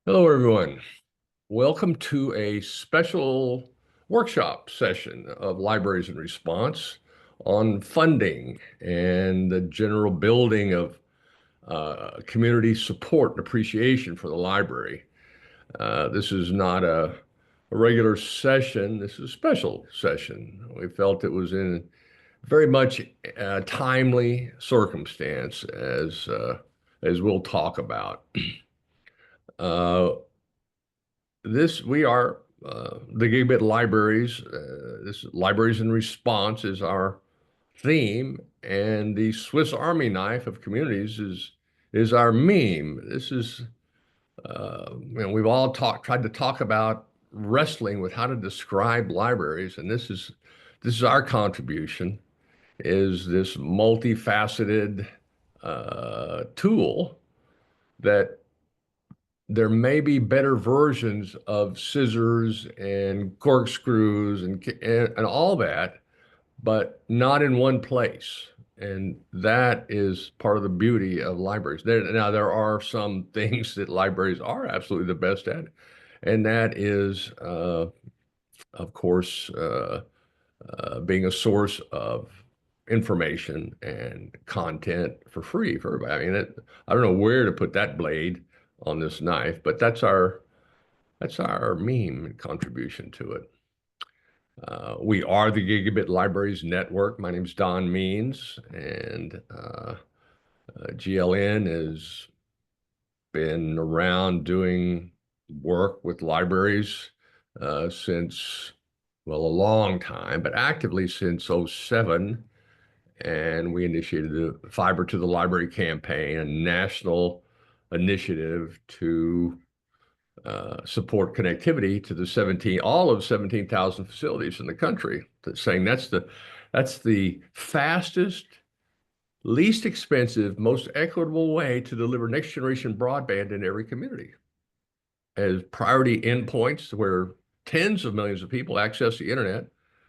Hello, everyone. Welcome to a special workshop session of Libraries in Response on funding and the general building of community support and appreciation for the library. This is not a regular session. This is a special session. We felt it was in very much timely circumstance as we'll talk about. Uh, This we are the Gigabit Libraries. This Libraries in Response is our theme, and the Swiss Army knife of communities is our meme. This is we've all tried to talk about wrestling with how to describe libraries, and this is our contribution. Is this multifaceted tool that there may be better versions of scissors and corkscrews and all that, but not in one place. And that is part of the beauty of libraries. Now, there are some things that libraries are absolutely the best at, and that is, of course, being a source of information and content for free for everybody. I mean, I don't know where to put that blade on this knife, but that's our meme contribution to it. We are the Gigabit Libraries Network. My name is Don Means, and GLN has been around doing work with libraries since, well, a long time, but actively since '07. And we initiated the Fiber to the Library campaign, a national initiative to support connectivity to all of 17,000 facilities in the country. Saying that's the fastest, least expensive, most equitable way to deliver next generation broadband in every community as priority endpoints where tens of millions of people access the internet,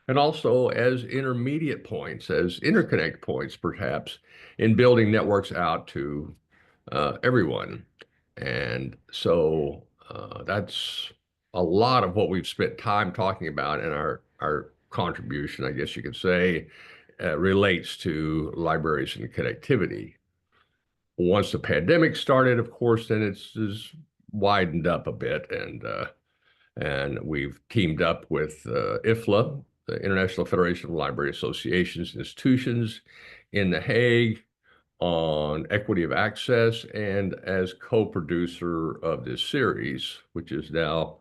and also as intermediate points, as interconnect points, perhaps, in building networks out to everyone. And so that's a lot of what we've spent time talking about, and our contribution, I guess you could say, relates to libraries and connectivity. Once the pandemic started, of course, then it's widened up a bit, and we've teamed up with IFLA, the International Federation of Library Associations and Institutions, in The Hague on equity of access, and as co-producer of this series, which is now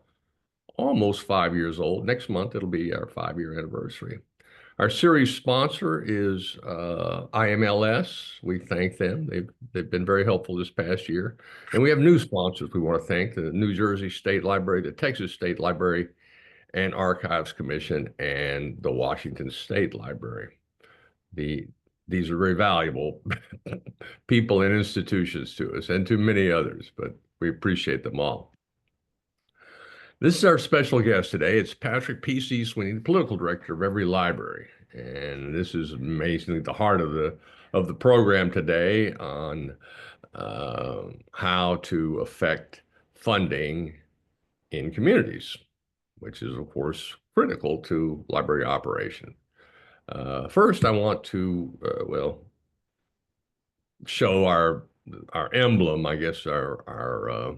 almost 5 years old. Next month, it'll be our 5-year anniversary. Our series sponsor is IMLS. We thank them. They've been very helpful this past year. And we have new sponsors we want to thank: the New Jersey State Library, the Texas State Library and Archives Commission, and the Washington State Library. These are very valuable people and institutions to us and to many others, but we appreciate them all. This is our special guest today. It's Patrick P.C. Sweeney, the political director of EveryLibrary. And this is amazingly the heart of the program today on how to affect funding in communities, which is, of course, critical to library operation. First, I want to, show our emblem. I guess our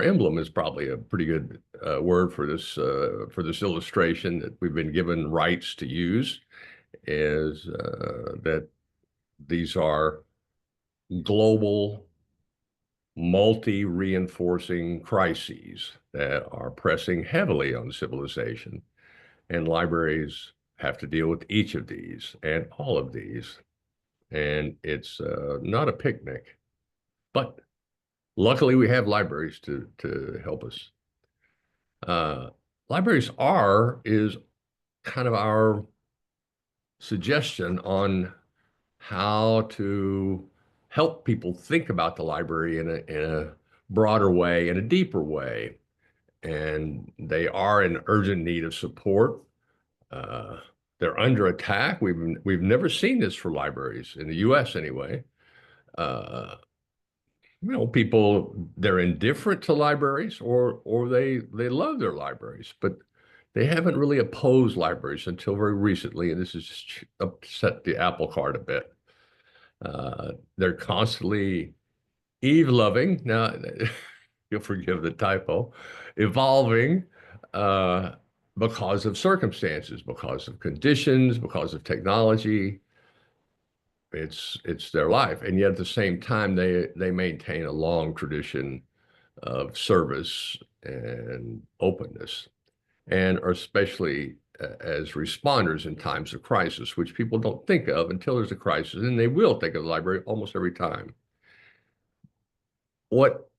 emblem is probably a pretty good word for this illustration that we've been given rights to use. Is that these are global, multi-reinforcing crises that are pressing heavily on civilization, and libraries have to deal with each of these and all of these. And it's not a picnic, but luckily we have libraries to help us. Uh, Libraries is kind of our suggestion on how to help people think about the library in a broader way, in a deeper way. And they are in urgent need of support. Uh, they're under attack. We've never seen this for libraries in the U.S. anyway. Uh, People, they're indifferent to libraries, or they love their libraries, but they haven't really opposed libraries until very recently, and this has just upset the apple cart a bit. They're constantly Eve loving. Now, you'll forgive the typo, evolving uh, because of circumstances, because of conditions, because of technology. It's their life, and yet at the same time, they maintain a long tradition of service and openness, and are especially as responders in times of crisis, which people don't think of until there's a crisis, and they will think of the library almost every time. What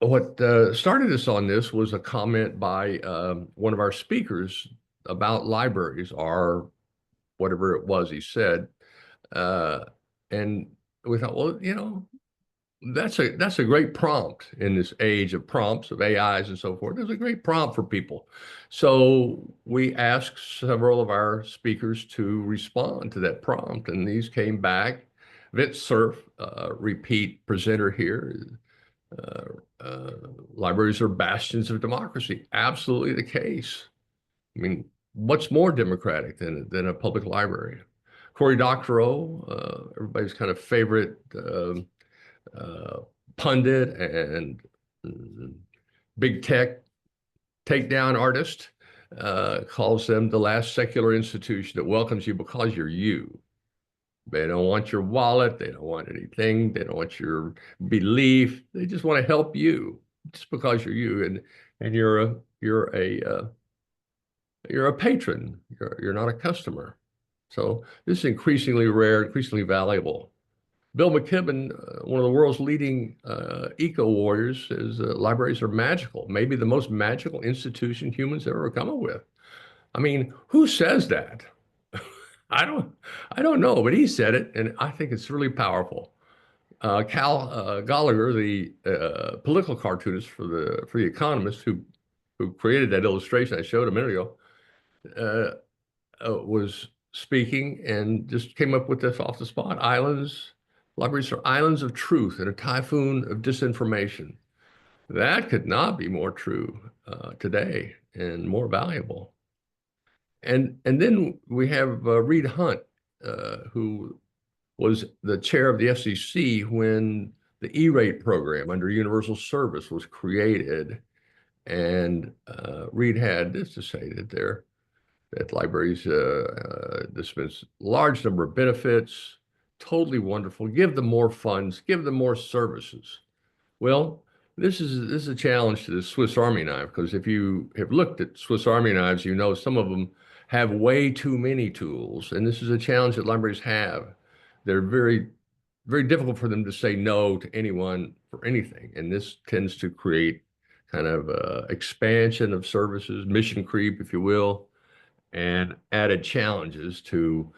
what started us on this was a comment by one of our speakers about libraries, or whatever it was he said, uh, and we thought, well, that's a great prompt in this age of prompts of AIs and so forth. There's a great prompt for people. So we asked several of our speakers to respond to that prompt, and these came back. Vince Cerf, repeat presenter here. Uh, uh, Libraries are bastions of democracy. Absolutely the case. I mean, what's more democratic than a public library? Cory Doctorow, everybody's kind of favorite uh, pundit and mm, big tech takedown artist, calls them the last secular institution that welcomes you because you're you. They don't want your wallet. They don't want anything. They don't want your belief. They just want to help you just because you're you, and you're a patron. You're not a customer. So this is increasingly rare, increasingly valuable. Bill McKibben, one of the world's leading eco warriors, says libraries are magical, maybe the most magical institution humans ever come up with. I mean, who says that? I don't, I don't know, but he said it, and I think it's really powerful. Cal Gallagher, the political cartoonist for the Economist, who created that illustration I showed a minute ago, uh, was speaking and just came up with this off the spot. Libraries are islands of truth in a typhoon of disinformation. That could not be more true today and more valuable. And then we have Reed Hunt, who was the chair of the FCC when the E-rate program under universal service was created. And Reed had this to say that libraries dispense large number of benefits, totally wonderful. Give them more funds, give them more services. Well, this is a challenge to the Swiss Army knife, because if you have looked at Swiss Army knives, you know some of them have way too many tools, and this is a challenge that libraries have. They're very difficult for them to say no to anyone for anything, and this tends to create kind of expansion of services, mission creep, if you will, and added challenges to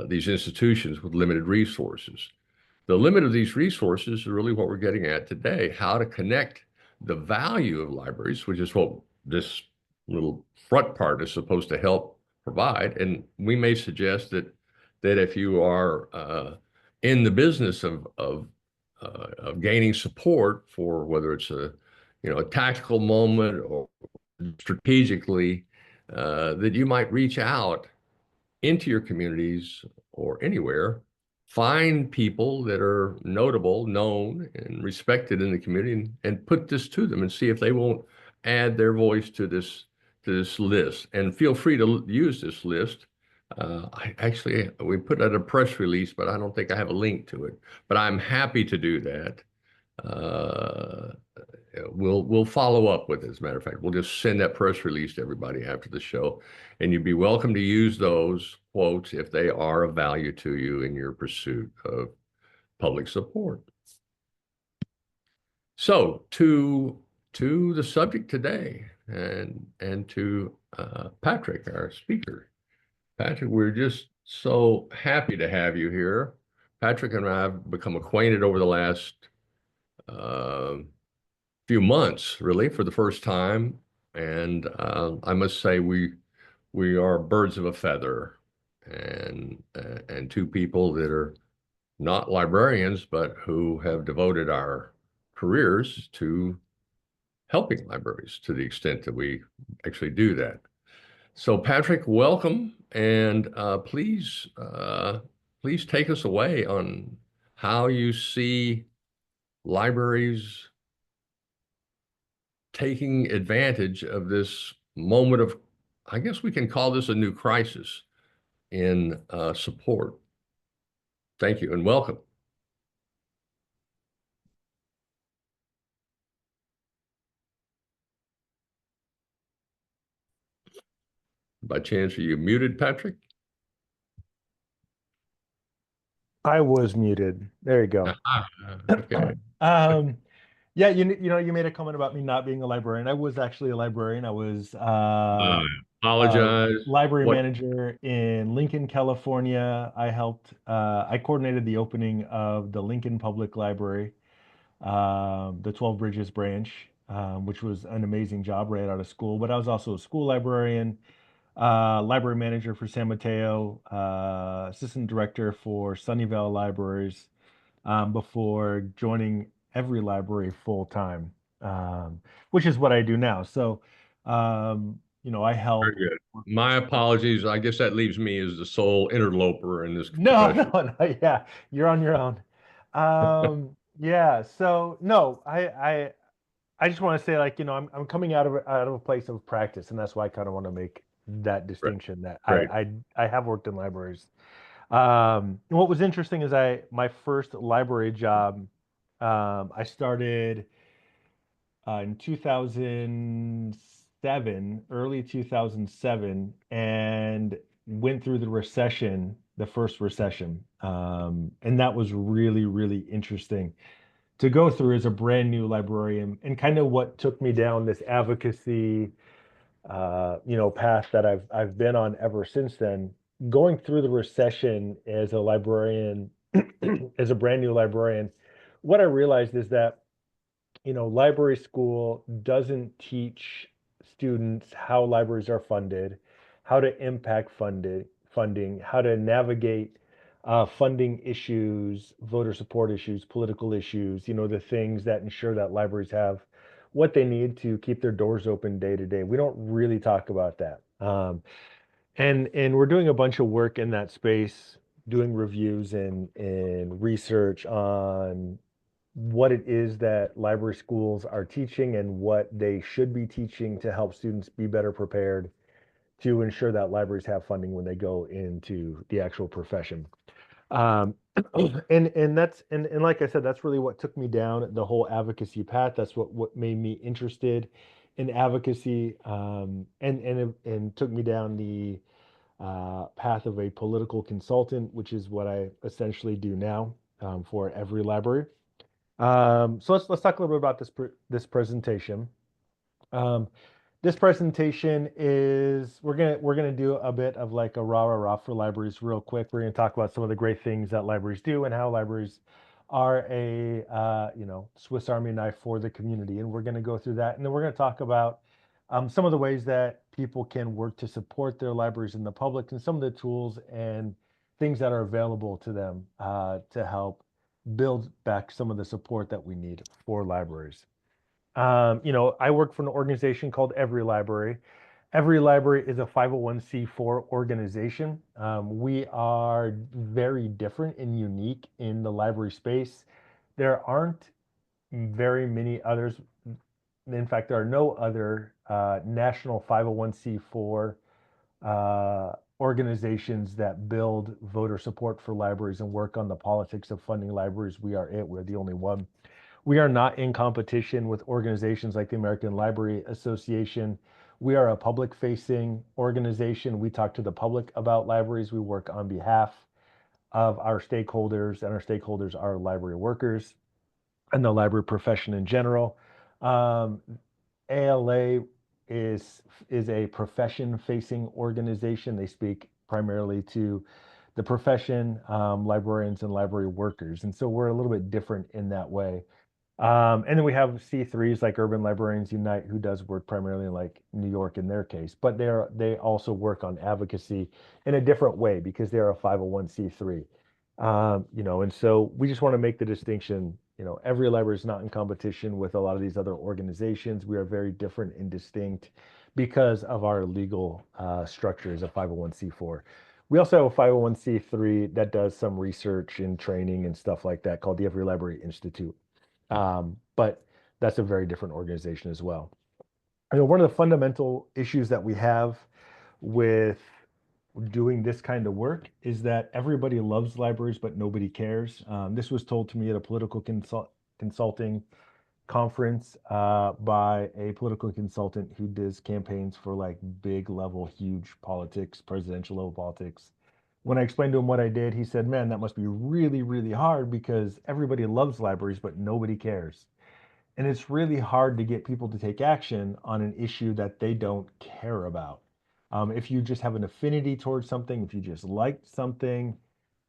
these institutions with limited resources. The limit of these resources is really what we're getting at today, how to connect the value of libraries, which is what this little front part is supposed to help provide. And we may suggest that if you are in the business of gaining support for whether it's a tactical moment or strategically, that you might reach out into your communities or anywhere, find people that are notable, known, and respected in the community, and put this to them and see if they won't add their voice to this list. And feel free to use this list. We put out a press release, but I don't think I have a link to it. But I'm happy to do that. Uh, we'll follow up with it. As a matter of fact, we'll just send that press release to everybody after the show, and you'd be welcome to use those quotes if they are of value to you in your pursuit of public support. So to the subject today, and to Patrick, our speaker. Patrick, we're just so happy to have you here. Patrick and I have become acquainted over the last uh, few months, really, for the first time. And I must say, we are birds of a feather, and two people that are not librarians, but who have devoted our careers to helping libraries to the extent that we actually do that. So, Patrick, welcome, and please take us away on how you see libraries taking advantage of this moment of, I guess we can call this a new crisis in support. Thank you and welcome. By chance, are you muted, Patrick? I was muted. There you go. Okay. Um, yeah, you made a comment about me not being a librarian. I was actually a librarian. I was I a apologize. library What? manager in Lincoln, California. I coordinated the opening of the Lincoln Public Library, the 12 Bridges branch, which was an amazing job right out of school. But I was also a school librarian, library manager for San Mateo, assistant director for Sunnyvale Libraries, before joining EveryLibrary full time, which is what I do now. So, I Very help. good. My apologies. I guess that leaves me as the sole interloper in this No, profession. no, no, yeah, you're on your own. Yeah, so no, I just want to say, like, I'm coming out of a place of practice, and that's why I kind of want to make that Great. distinction that Great. I have worked in libraries. What was interesting is my first library job, I started in 2007, early 2007, and went through the recession, the first recession. And that was really, really interesting to go through as a brand new librarian, and kind of what took me down this advocacy path that I've been on ever since then. Going through the recession as a librarian, as a brand new librarian, what I realized is that library school doesn't teach students how libraries are funded, how to impact funding, how to navigate funding issues, voter support issues, political issues, the things that ensure that libraries have what they need to keep their doors open day to day. We don't really talk about that. And we're doing a bunch of work in that space, doing reviews and research on what it is that library schools are teaching and what they should be teaching to help students be better prepared to ensure that libraries have funding when they go into the actual profession. Um, and like I said, that's really what took me down the whole advocacy path. That's what made me interested in advocacy, and took me down the path of a political consultant, which is what I essentially do now, for EveryLibrary. So let's talk a little bit about this presentation. Um, this presentation is we're gonna do a bit of like a rah rah rah for libraries real quick. We're gonna talk about some of the great things that libraries do and how libraries are a Swiss Army knife for the community. And we're gonna go through that, and then we're gonna talk about some of the ways that people can work to support their libraries in the public, and some of the tools and things that are available to them to help build back some of the support that we need for libraries. I work for an organization called EveryLibrary. EveryLibrary is a 501(c)(4) organization. We are very different and unique in the library space. There aren't very many others. In fact, there are no other national 501(c)(4) organizations that build voter support for libraries and work on the politics of funding libraries. We are it. We're the only one. We are not in competition with organizations like the American Library Association. We are a public-facing organization. We talk to the public about libraries. We work on behalf of our stakeholders, and our stakeholders are library workers and the library profession in general. Um, ALA is a profession-facing organization. They speak primarily to the profession, librarians and library workers, and so we're a little bit different in that way. And then we have C3s like Urban Librarians Unite, who does work primarily in like New York in their case, but they also work on advocacy in a different way because they're a 501(c)(3). And so we just want to make the distinction. Every library is not in competition with a lot of these other organizations. We are very different and distinct because of our legal structure as a 501(c)(4). We also have a 501(c)(3) that does some research and training and stuff like that called the EveryLibrary Institute. But that's a very different organization as well. One of the fundamental issues that we have with doing this kind of work is that everybody loves libraries, but nobody cares. This was told to me at a political consulting conference by a political consultant who does campaigns for like big level, huge politics, presidential level politics. When I explained to him what I did, he said, "Man, that must be really, really hard because everybody loves libraries, but nobody cares." And it's really hard to get people to take action on an issue that they don't care about. If you just have an affinity towards something, if you just like something,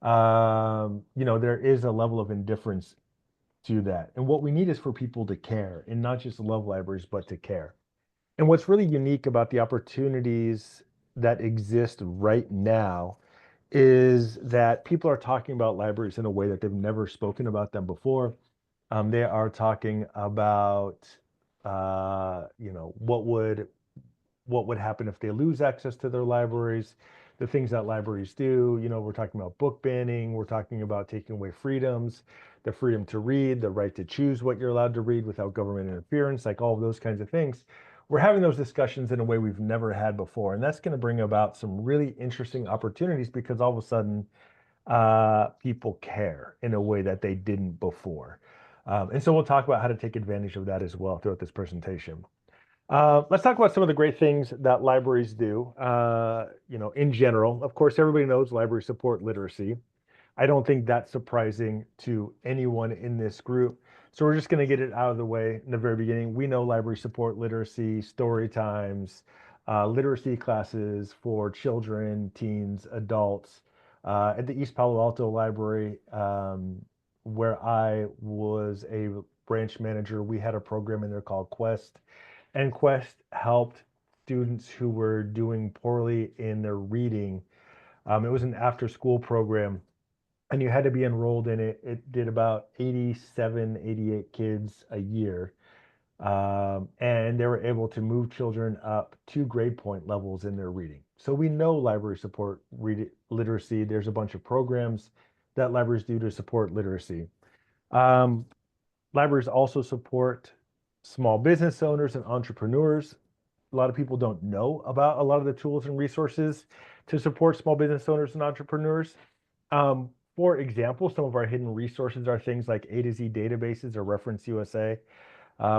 there is a level of indifference to that. And what we need is for people to care and not just love libraries, but to care. And what's really unique about the opportunities that exist right now is that people are talking about libraries in a way that they've never spoken about them before. They are talking about, what would happen if they lose access to their libraries, the things that libraries do. We're talking about book banning, we're talking about taking away freedoms, the freedom to read, the right to choose what you're allowed to read without government interference, like all of those kinds of things. We're having those discussions in a way we've never had before. And that's going to bring about some really interesting opportunities because all of a sudden, people care in a way that they didn't before. And so we'll talk about how to take advantage of that as well throughout this presentation. Let's talk about some of the great things that libraries do, in general. Of course, everybody knows libraries support literacy. I don't think that's surprising to anyone in this group. So we're just going to get it out of the way in the very beginning. We know libraries support literacy, story times, literacy classes for children, teens, adults. At the East Palo Alto Library, where I was a branch manager, we had a program in there called Quest, and Quest helped students who were doing poorly in their reading. It was an after-school program, and you had to be enrolled in it. It did about 87, 88 kids a year. And they were able to move children up to grade point levels in their reading. So we know libraries support literacy. There's a bunch of programs that libraries do to support literacy. Um, Libraries also support small business owners and entrepreneurs. A lot of people don't know about a lot of the tools and resources to support small business owners and entrepreneurs. For example, some of our hidden resources are things like A to Z databases or Reference USA,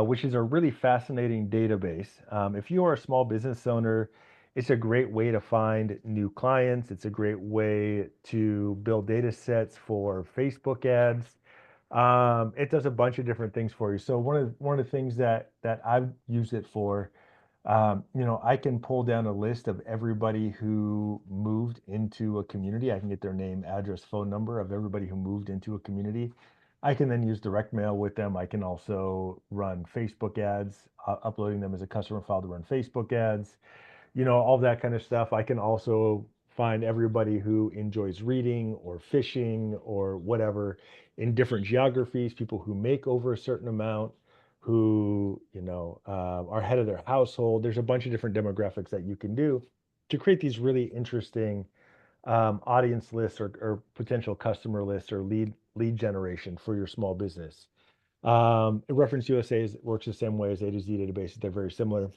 which is a really fascinating database. If you are a small business owner, it's a great way to find new clients. It's a great way to build data sets for Facebook ads. It does a bunch of different things for you. So one of the things that I've used it for, I can pull down a list of everybody who moved into a community. I can get their name, address, phone number of everybody who moved into a community. I can then use direct mail with them. I can also run Facebook ads, uploading them as a customer file to run Facebook ads, all that kind of stuff. I can also find everybody who enjoys reading or fishing or whatever in different geographies, people who make over a certain amount, who, are head of their household. There's a bunch of different demographics that you can do to create these really interesting audience lists or potential customer lists or lead generation for your small business. Reference USA works the same way as A to Z databases. They're very similar.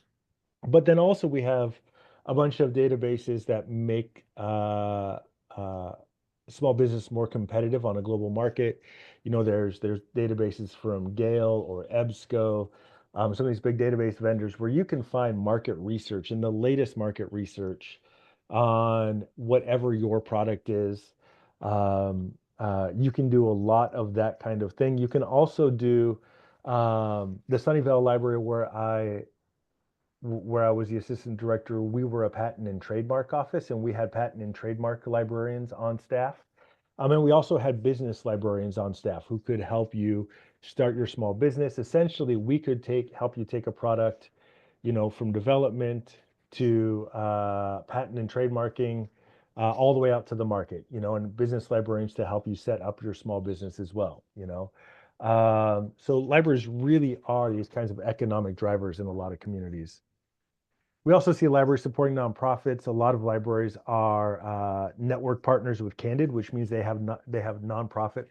But then also we have a bunch of databases that make uh, small business more competitive on a global market. There's databases from Gale or EBSCO, some of these big database vendors where you can find market research and the latest market research on whatever your product is. You can do a lot of that kind of thing. You can also do the Sunnyvale Library where I was the assistant director. We were a patent and trademark office, and we had patent and trademark librarians on staff. And we also had business librarians on staff who could help you start your small business. Essentially, we could help you take a product, from development to patent and trademarking, all the way out to the market, and business librarians to help you set up your small business as well. So libraries really are these kinds of economic drivers in a lot of communities. We also see libraries supporting nonprofits. A lot of libraries are network partners with Candid, which means they have nonprofit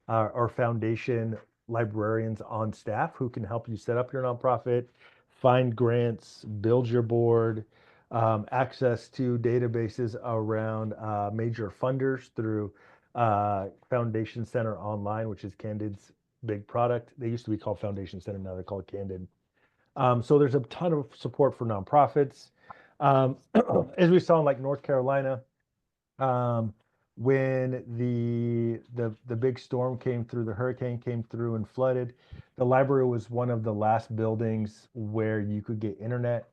or foundation librarians on staff who can help you set up your nonprofit, find grants, build your board, access to databases around major funders through Foundation Center Online, which is Candid's big product. They used to be called Foundation Center, now they're called Candid. So there's a ton of support for nonprofits. Um, as we saw in like North Carolina, um, when the big storm came through, the hurricane came through and flooded, the library was one of the last buildings where you could get internet,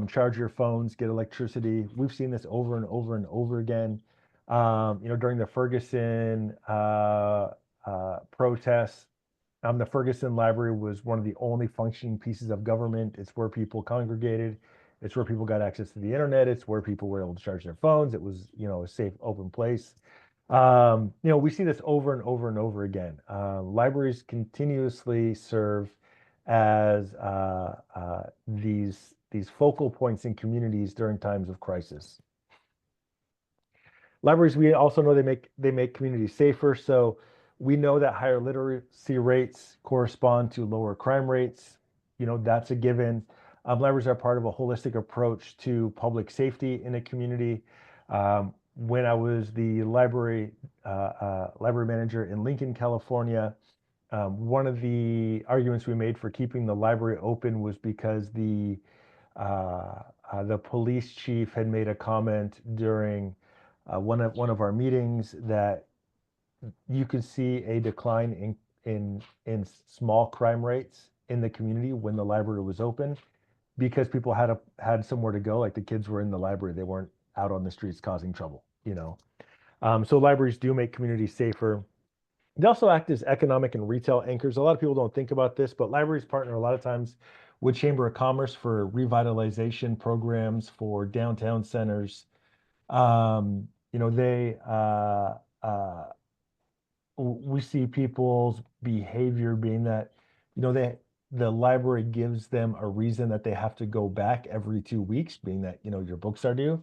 charge your phones, get electricity. We've seen this over and over and over again. During the Ferguson protests, the Ferguson Library was one of the only functioning pieces of government. It's where people congregated. It's where people got access to the internet. It's where people were able to charge their phones. It was, a safe, open place. We see this over and over and over again. Libraries continuously serve as these focal points in communities during times of crisis. Libraries, we also know they make communities safer. So we know that higher literacy rates correspond to lower crime rates. That's a given. Libraries are part of a holistic approach to public safety in a community. When I was the library manager in Lincoln, California, one of the arguments we made for keeping the library open was because the police chief had made a comment during one of our meetings that you could see a decline in small crime rates in the community when the library was open because people had somewhere to go. Like the kids were in the library, they weren't out on the streets causing trouble. So libraries do make communities safer. They also act as economic and retail anchors. A lot of people don't think about this, but libraries partner a lot of times with Chamber of Commerce for revitalization programs for downtown centers. They we see people's behavior being that, the library gives them a reason that they have to go back every 2 weeks, being that, your books are due.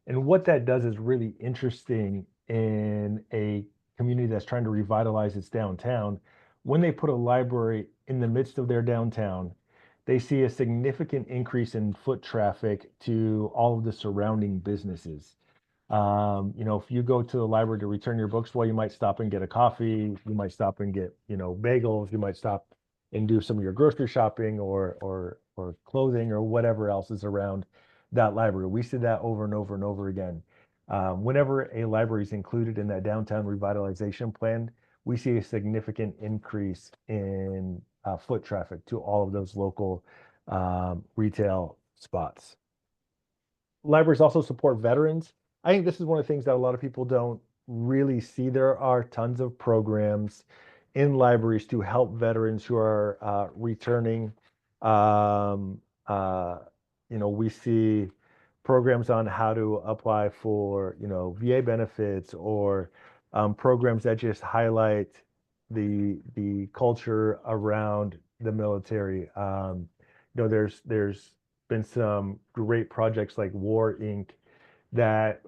And what that does is really interesting in a community that's trying to revitalize its downtown. When they put a library in the midst of their downtown, they see a significant increase in foot traffic to all of the surrounding businesses. If you go to the library to return your books, well, you might stop and get a coffee, you might stop and get, bagels, you might stop and do some of your grocery shopping or clothing or whatever else is around that library. We see that over and over and over again. Whenever a library is included in that downtown revitalization plan, we see a significant increase in foot traffic to all of those local retail spots. Libraries also support veterans. I think this is one of the things that a lot of people don't really see. There are tons of programs in libraries to help veterans who are returning. Um, uh, we see programs on how to apply for, VA benefits or programs that just highlight the culture around the military. There's been some great projects like War Inc. that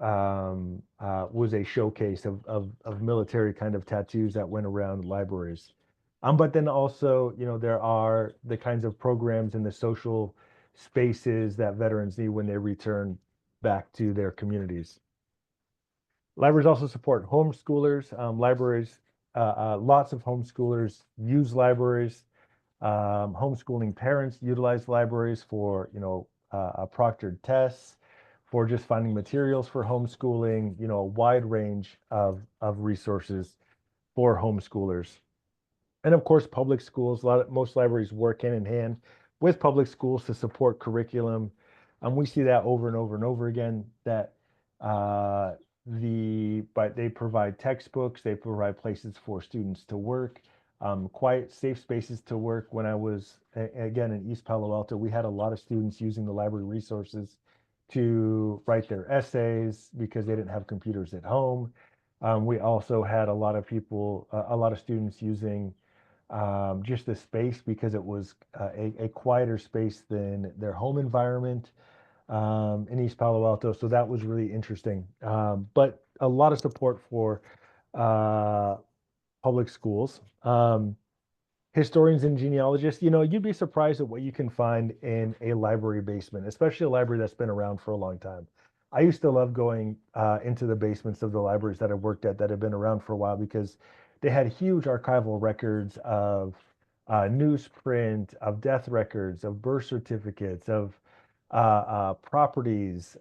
was a showcase of military kind of tattoos that went around libraries. But then also, there are the kinds of programs and the social spaces that veterans need when they return back to their communities. Libraries also support homeschoolers. Lots of homeschoolers use libraries. Homeschooling parents utilize libraries for, proctored tests, for just finding materials for homeschooling, a wide range of resources for homeschoolers. And of course, public schools, most libraries work hand in hand with public schools to support curriculum. And we see that over and over and over again that but they provide textbooks, they provide places for students to work, quiet, safe spaces to work. When I was again in East Palo Alto, we had a lot of students using the library resources to write their essays because they didn't have computers at home. We also had a lot of people, a lot of students using just the space because it was a quieter space than their home environment in East Palo Alto. So that was really interesting. But a lot of support for uh, public schools. Historians and genealogists, you'd be surprised at what you can find in a library basement, especially a library that's been around for a long time. I used to love going into the basements of the libraries that I worked at that have been around for a while because they had huge archival records of newsprint, of death records, of birth certificates, of properties,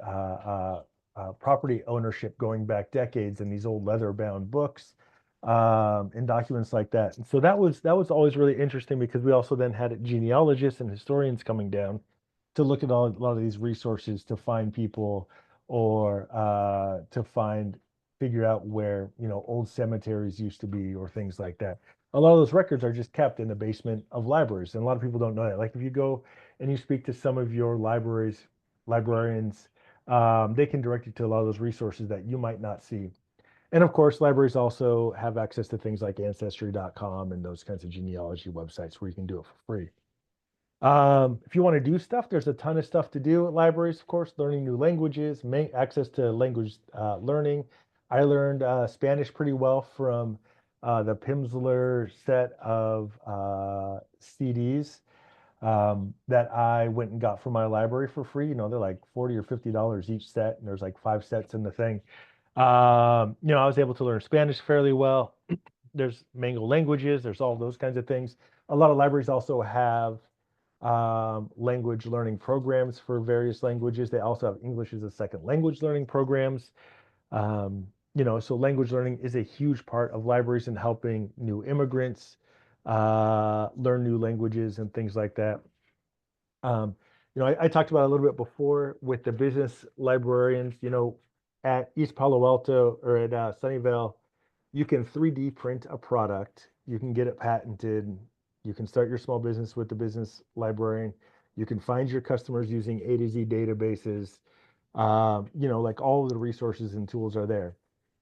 property ownership going back decades in these old leather-bound books and documents like that. And so that was always really interesting because we also then had genealogists and historians coming down to look at a lot of these resources to find people or to figure out where old cemeteries used to be or things like that. A lot of those records are just kept in the basement of libraries, and a lot of people don't know that. Like if you go and you speak to some of your librarians, they can direct you to a lot of those resources that you might not see. And of course, libraries also have access to things like ancestry.com and those kinds of genealogy websites where you can do it for free. If you want to do stuff, there's a ton of stuff to do at libraries, of course, learning new languages, access to language learning. I learned Spanish pretty well from the Pimsleur set of CDs that I went and got from my library for free. They're like 40 or $50 each set, and there's like 5 sets in the thing. I was able to learn Spanish fairly well. There's Mango languages, there's all those kinds of things. A lot of libraries also have language learning programs for various languages. They also have English as a second language learning programs. So language learning is a huge part of libraries in helping new immigrants learn new languages and things like that. Um, I talked about it a little bit before with the business librarians, at East Palo Alto or at Sunnyvale, you can 3D print a product, you can get it patented, you can start your small business with the business librarian, you can find your customers using A to Z databases. Like all of the resources and tools are there.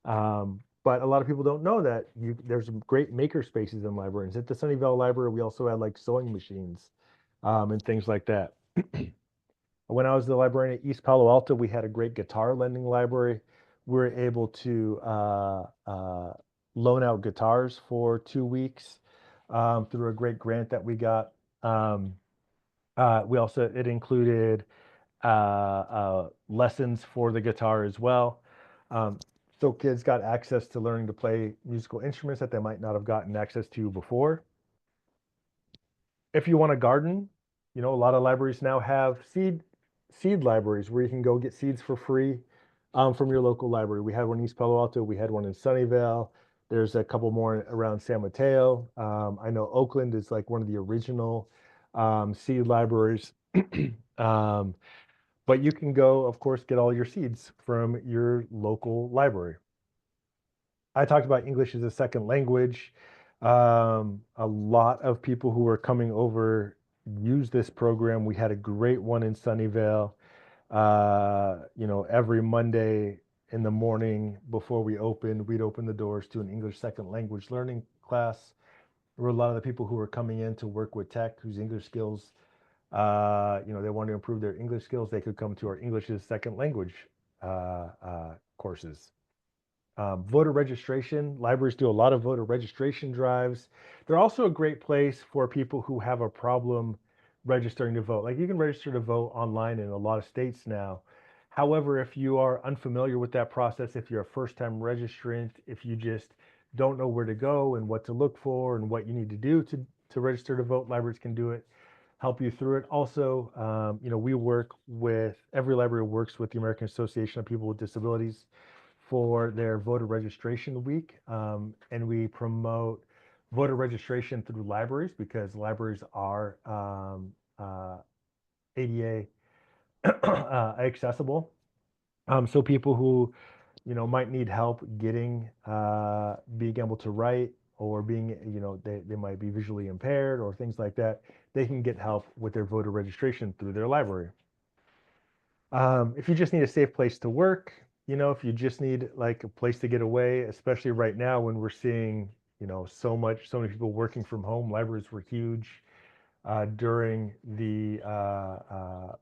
But a lot of people don't know that there's great maker spaces in libraries. At the Sunnyvale Library, we also had like sewing machines and things like that. When I was the librarian at East Palo Alto, we had a great guitar lending library. We were able to loan out guitars for 2 weeks through a great grant that we got. Um, it included lessons for the guitar as well. Um, so kids got access to learning to play musical instruments that they might not have gotten access to before. If you want to garden, a lot of libraries now have seed libraries where you can go get seeds for free from your local library. We had one in East Palo Alto. We had one in Sunnyvale. There's a couple more around San Mateo. I know Oakland is like one of the original seed libraries. um, but you can go, of course, get all your seeds from your local library. I talked about English as a second language. A lot of people who were coming over use this program. We had a great one in Sunnyvale. Every Monday in the morning before we opened, we'd open the doors to an English second language learning class. There were a lot of the people who were coming in to work with tech whose English skills, they wanted to improve their English skills. They could come to our English as second language courses. Voter registration. Libraries do a lot of voter registration drives. They're also a great place for people who have a problem registering to vote. Like you can register to vote online in a lot of states now. However, if you are unfamiliar with that process, if you're a first-time registrant, if you just don't know where to go and what to look for and what you need to do to register to vote, libraries can do it, help you through it. Also, we work with, EveryLibrary works with the American Association of People with Disabilities for their voter registration week. And we promote voter registration through libraries because libraries are ADA accessible. So people who, might need help being able to write or they might be visually impaired or things like that, they can get help with their voter registration through their library. If you just need a safe place to work, if you just need like a place to get away, especially right now when we're seeing, so many people working from home, libraries were huge. During the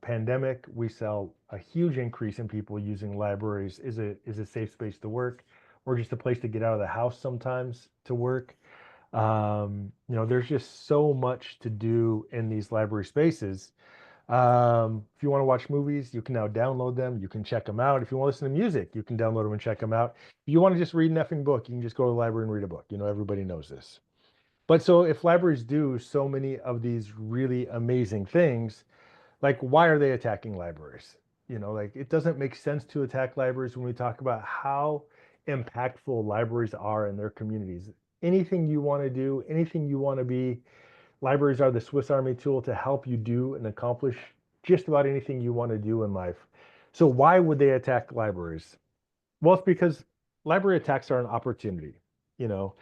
pandemic, we saw a huge increase in people using libraries is a safe space to work, or just a place to get out of the house sometimes to work. There's just so much to do in these library spaces. If you want to watch movies, you can now download them. You can check them out. If you want to listen to music, you can download them and check them out. If you want to just read an effing book, you can just go to the library and read a book. Everybody knows this. But so if libraries do so many of these really amazing things, like why are they attacking libraries? Like it doesn't make sense to attack libraries when we talk about how impactful libraries are in their communities. Anything you want to do, anything you want to be, libraries are the Swiss Army tool to help you do and accomplish just about anything you want to do in life. So why would they attack libraries? Well, it's because library attacks are an opportunity. You know,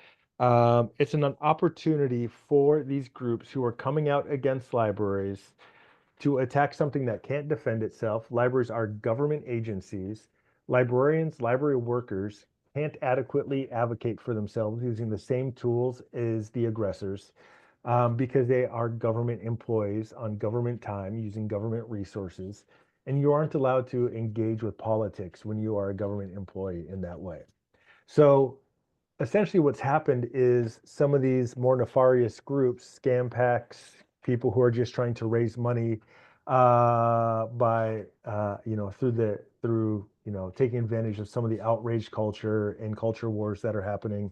it's an opportunity for these groups who are coming out against libraries to attack something that can't defend itself. Libraries are government agencies. Librarians, library workers can't adequately advocate for themselves using the same tools as the aggressors because they are government employees on government time using government resources. And you aren't allowed to engage with politics when you are a government employee in that way. So essentially what's happened is some of these more nefarious groups, scam packs, people who are just trying to raise money by through taking advantage of some of the outrage culture and culture wars that are happening.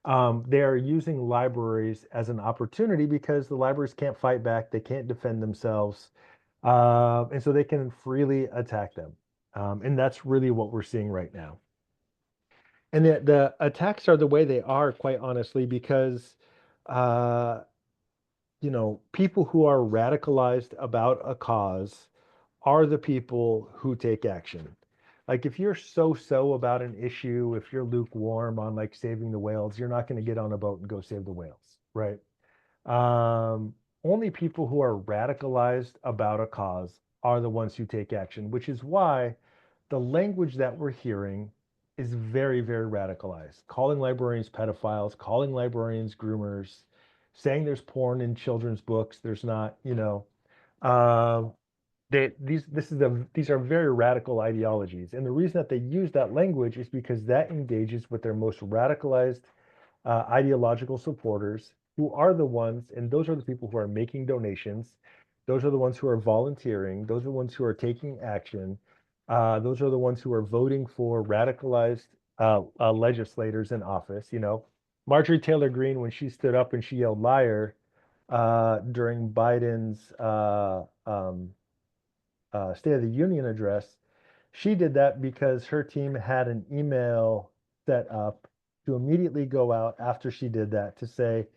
They are using libraries as an opportunity because the libraries can't fight back, they can't defend themselves, and so they can freely attack them. And that's really what we're seeing right now. And the attacks are the way they are, quite honestly, because uh, people who are radicalized about a cause are the people who take action. Like if you're so about an issue, if you're lukewarm on like saving the whales, you're not going to get on a boat and go save the whales, right? Only people who are radicalized about a cause are the ones who take action, which is why the language that we're hearing is very, very radicalized. Calling librarians pedophiles, calling librarians groomers, saying there's porn in children's books. There's not, um, these are very radical ideologies, and the reason that they use that language is because that engages with their most radicalized ideological supporters, who are the ones, and those are the people who are making donations. Those are the ones who are volunteering. Those are the ones who are taking action. Those are the ones who are voting for radicalized legislators in office. Marjorie Taylor Greene, when she stood up and she yelled liar during Biden's State of the Union address, she did that because her team had an email set up to immediately go out after she did that to say,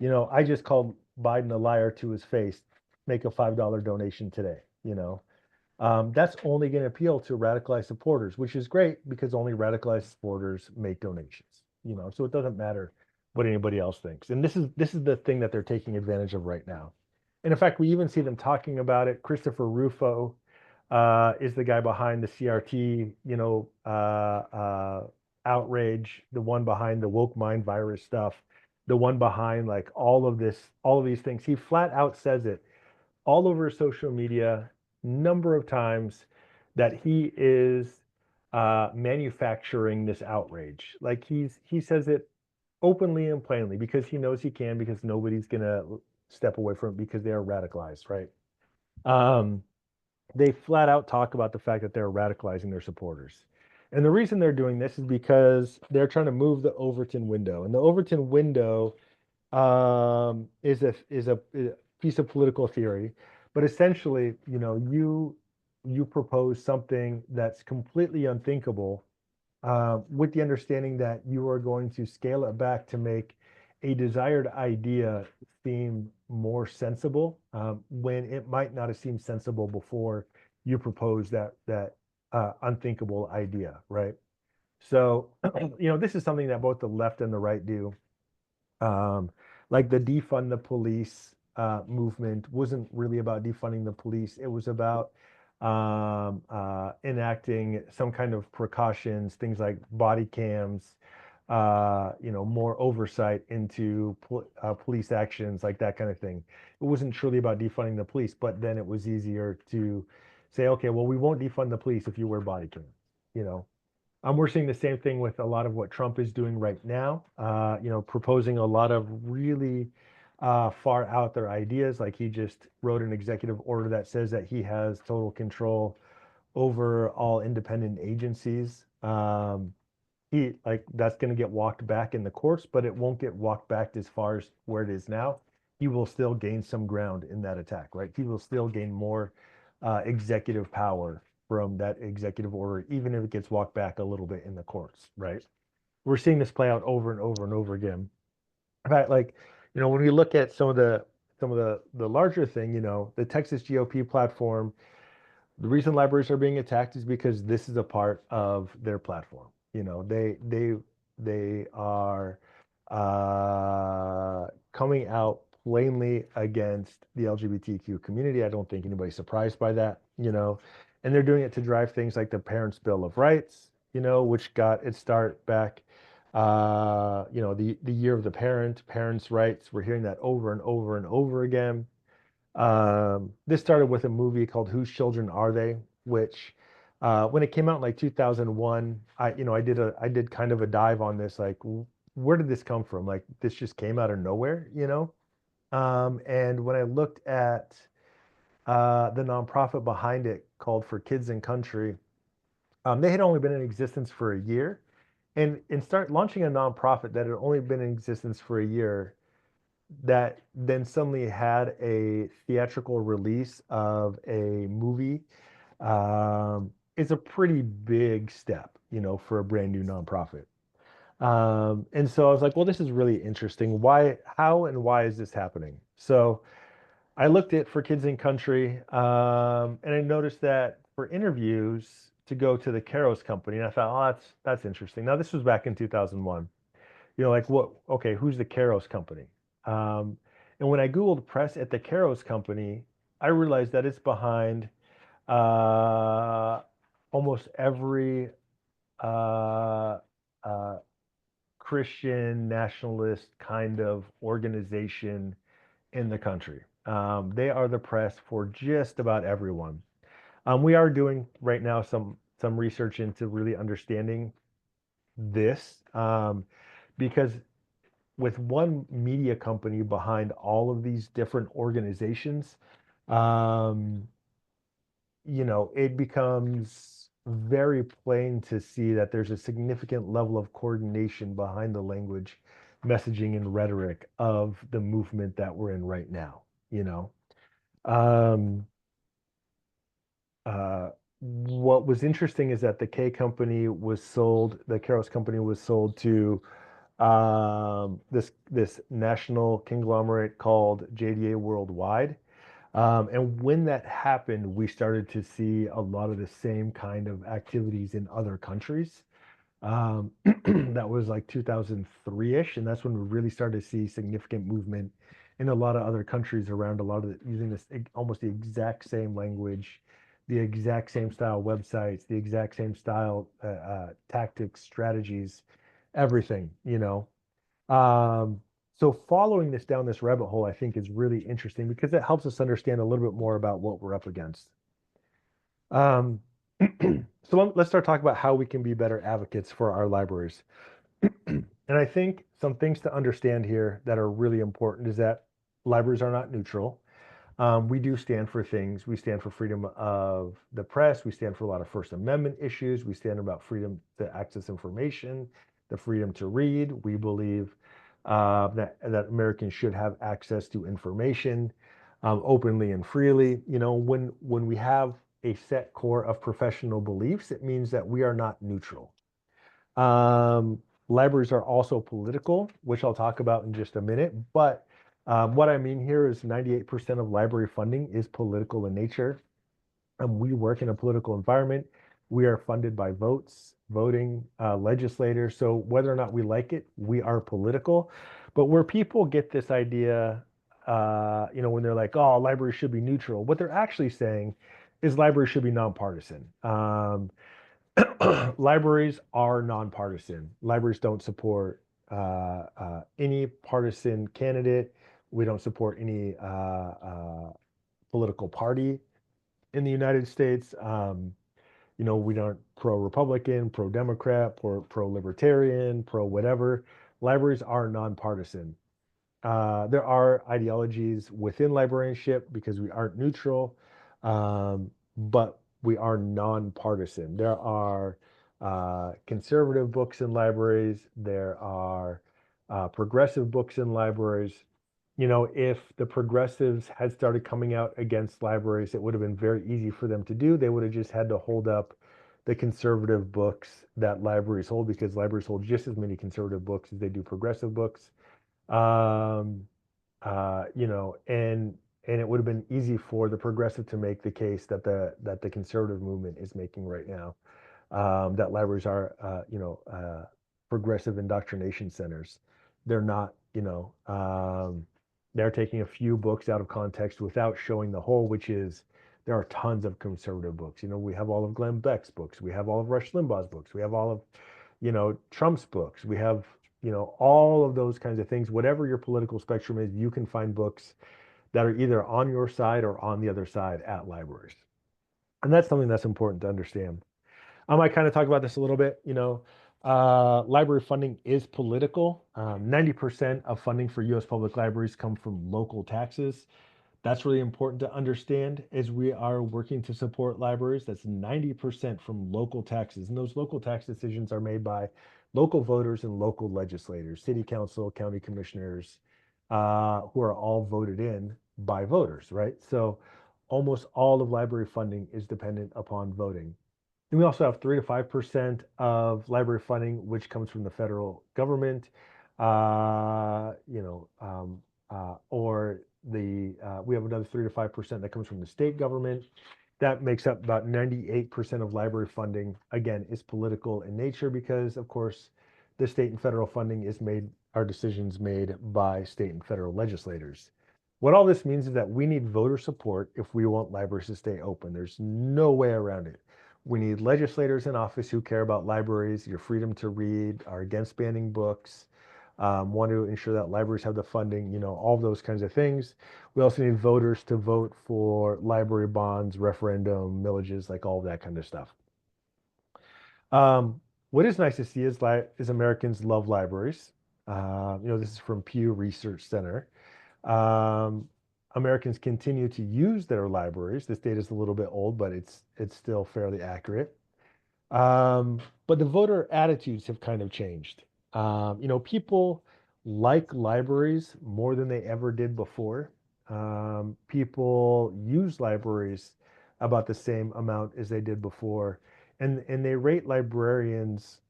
I just called Biden a liar to his face. Make a $5 donation today. That's only going to appeal to radicalized supporters, which is great because only radicalized supporters make donations. So it doesn't matter what anybody else thinks. And this is the thing that they're taking advantage of right now. And in fact, we even see them talking about it. Christopher Rufo is the guy behind the CRT, outrage, the one behind the woke mind virus stuff, the one behind like all of these things. He flat out says it all over social media, number of times that he is manufacturing this outrage. Like he says it openly and plainly because he knows he can, because nobody's gonna step away from it because they are radicalized, right? Um, they flat out talk about the fact that they're radicalizing their supporters. And the reason they're doing this is because they're trying to move the Overton window. And the Overton window is a piece of political theory, but essentially, you propose something that's completely unthinkable, with the understanding that you are going to scale it back to make a desired idea seem more sensible, when it might not have seemed sensible before you proposed that unthinkable idea, right? So, this is something that both the left and the right do. Um, like the defund the police movement wasn't really about defunding the police. It was about enacting some kind of precautions, things like body cams, more oversight into police actions, like that kind of thing. It wasn't truly about defunding the police, but then it was easier to say, okay, well, we won't defund the police if you wear body cams, you know. We're seeing the same thing with a lot of what Trump is doing right now, proposing a lot of really far out there ideas. Like he just wrote an executive order that says that he has total control over all independent agencies. He like that's going to get walked back in the courts, but it won't get walked back as far as where it is now. He will still gain some ground in that attack, right? He will still gain more executive power from that executive order, even if it gets walked back a little bit in the courts, right? We're seeing this play out over and over and over again. In fact, like, when we look at some of the larger thing, the Texas GOP platform, the reason libraries are being attacked is because this is a part of their platform. They are coming out plainly against the LGBTQ community. I don't think anybody's surprised by that. And they're doing it to drive things like the Parents' Bill of Rights, which got its start back, the year of the parents' rights. We're hearing that over and over and over again. This started with a movie called Whose Children Are They? Which, when it came out in like 2001, I did kind of a dive on this, like, where did this come from? Like, this just came out of nowhere. And when I looked at the nonprofit behind it called For Kids and Country, they had only been in existence for a year. And start launching a nonprofit that had only been in existence for a year that then suddenly had a theatrical release of a movie is a pretty big step, for a brand new nonprofit. And so I was like, well, this is really interesting. How and why is this happening? So I looked at For Kids in Country, and I noticed that for interviews to go to the Caros company, and I thought, oh, that's interesting. Now, this was back in 2001. Like what? Okay, who's the Caros company? Um, and when I Googled press at the Caros company, I realized that it's behind uh, almost every uh, uh, Christian nationalist kind of organization in the country. They are the press for just about everyone. We are doing right now some research into really understanding this, because with one media company behind all of these different organizations, um, it becomes very plain to see that there's a significant level of coordination behind the language, messaging, and rhetoric of the movement that we're in right now, you know. Um, what was interesting is that the Caros company was sold to this national conglomerate called JDA Worldwide. And when that happened, we started to see a lot of the same kind of activities in other countries. That was like 2003-ish, and that's when we really started to see significant movement in a lot of other countries around using this almost the exact same language, the exact same style websites, the exact same style tactics, strategies, everything. Um, so following this down this rabbit hole, I think is really interesting because it helps us understand a little bit more about what we're up against. Um, so let's start talking about how we can be better advocates for our libraries. And I think some things to understand here that are really important is that libraries are not neutral. We do stand for things. We stand for freedom of the press. We stand for a lot of First Amendment issues. We stand about freedom to access information, the freedom to read. We believe that Americans should have access to information openly and freely. When we have a set core of professional beliefs, it means that we are not neutral. Um, Libraries are also political, which I'll talk about in just a minute. But what I mean here is 98% of library funding is political in nature. And we work in a political environment. We are funded by voting, legislators. So whether or not we like it, we are political. But where people get this idea, when they're like, oh, libraries should be neutral, what they're actually saying is libraries should be nonpartisan. Libraries are nonpartisan. Libraries don't support any partisan candidate. We don't support any political party in the United States. We aren't pro-Republican, pro-Democrat, pro-libertarian, pro-whatever. Libraries are nonpartisan. There are ideologies within librarianship because we aren't neutral, but we are nonpartisan. There are conservative books in libraries. There are progressive books in libraries. If the progressives had started coming out against libraries, it would have been very easy for them to do. They would have just had to hold up the conservative books that libraries hold because libraries hold just as many conservative books as they do progressive books. Um, and it would have been easy for the progressive to make the case that the conservative movement is making right now, that libraries are, progressive indoctrination centers. They're not, they're taking a few books out of context without showing the whole, which is there are tons of conservative books. We have all of Glenn Beck's books. We have all of Rush Limbaugh's books. We have all of, Trump's books. We have, all of those kinds of things. Whatever your political spectrum is, you can find books that are either on your side or on the other side at libraries. And that's something that's important to understand. I might kind of talk about this a little bit. Library funding is political. 90% of funding for U.S. public libraries come from local taxes. That's really important to understand as we are working to support libraries. That's 90% from local taxes. And those local tax decisions are made by local voters and local legislators, city council, county commissioners, who are all voted in by voters, right? So almost all of library funding is dependent upon voting. And we also have 3 to 5% of library funding, which comes from the federal government, or we have another 3 to 5% that comes from the state government. That makes up about 98% of library funding. Again, is political in nature because, of course, the state and federal funding are decisions made by state and federal legislators. What all this means is that we need voter support if we want libraries to stay open. There's no way around it. We need legislators in office who care about libraries, your freedom to read, are against banning books, want to ensure that libraries have the funding, all those kinds of things. We also need voters to vote for library bonds, referendum, millages, like all of that kind of stuff. What is nice to see is Americans love libraries. This is from Pew Research Center. Um, Americans continue to use their libraries. This data is a little bit old, but it's still fairly accurate. But the voter attitudes have kind of changed. People like libraries more than they ever did before. People use libraries about the same amount as they did before, and they rate librarians,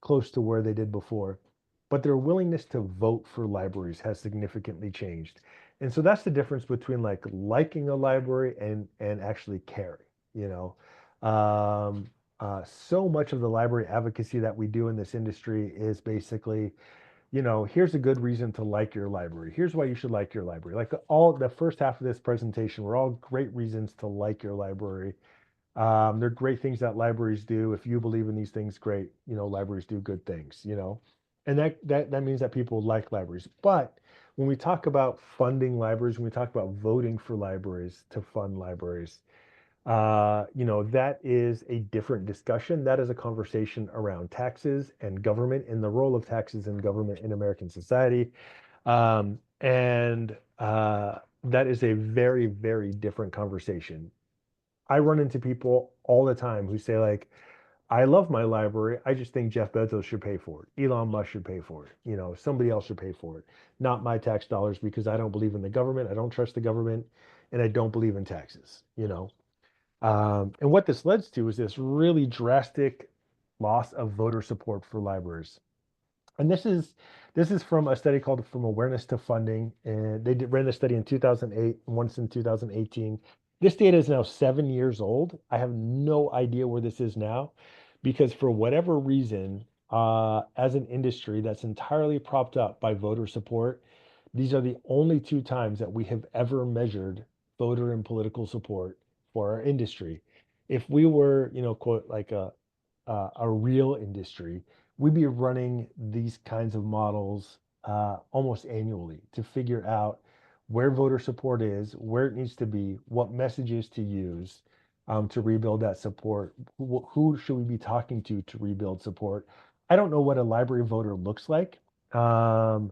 close to where they did before. But their willingness to vote for libraries has significantly changed. And so that's the difference between like liking a library and actually caring, you know. So much of the library advocacy that we do in this industry is basically, here's a good reason to like your library. Here's why you should like your library. Like all the first half of this presentation were all great reasons to like your library. They're great things that libraries do. If you believe in these things, great. Libraries do good things. And that means that people like libraries. But when we talk about funding libraries, when we talk about voting for libraries to fund libraries, that is a different discussion. That is a conversation around taxes and government and the role of taxes and government in American society. And that is a very, very different conversation. I run into people all the time who say, like, I love my library. I just think Jeff Bezos should pay for it. Elon Musk should pay for it. Somebody else should pay for it. Not my tax dollars because I don't believe in the government. I don't trust the government and I don't believe in taxes. And what this leads to is this really drastic loss of voter support for libraries. And this is from a study called From Awareness to Funding, and ran the study in 2008, once in 2018. This data is now 7 years old. I have no idea where this is now, because for whatever reason, as an industry that's entirely propped up by voter support, these are the only two times that we have ever measured voter and political support for our industry. If we were, quote, like a real industry, we'd be running these kinds of models almost annually to figure out where voter support is, where it needs to be, what messages to use to rebuild that support. Who should we be talking to rebuild support? I don't know what a library voter looks like. Um,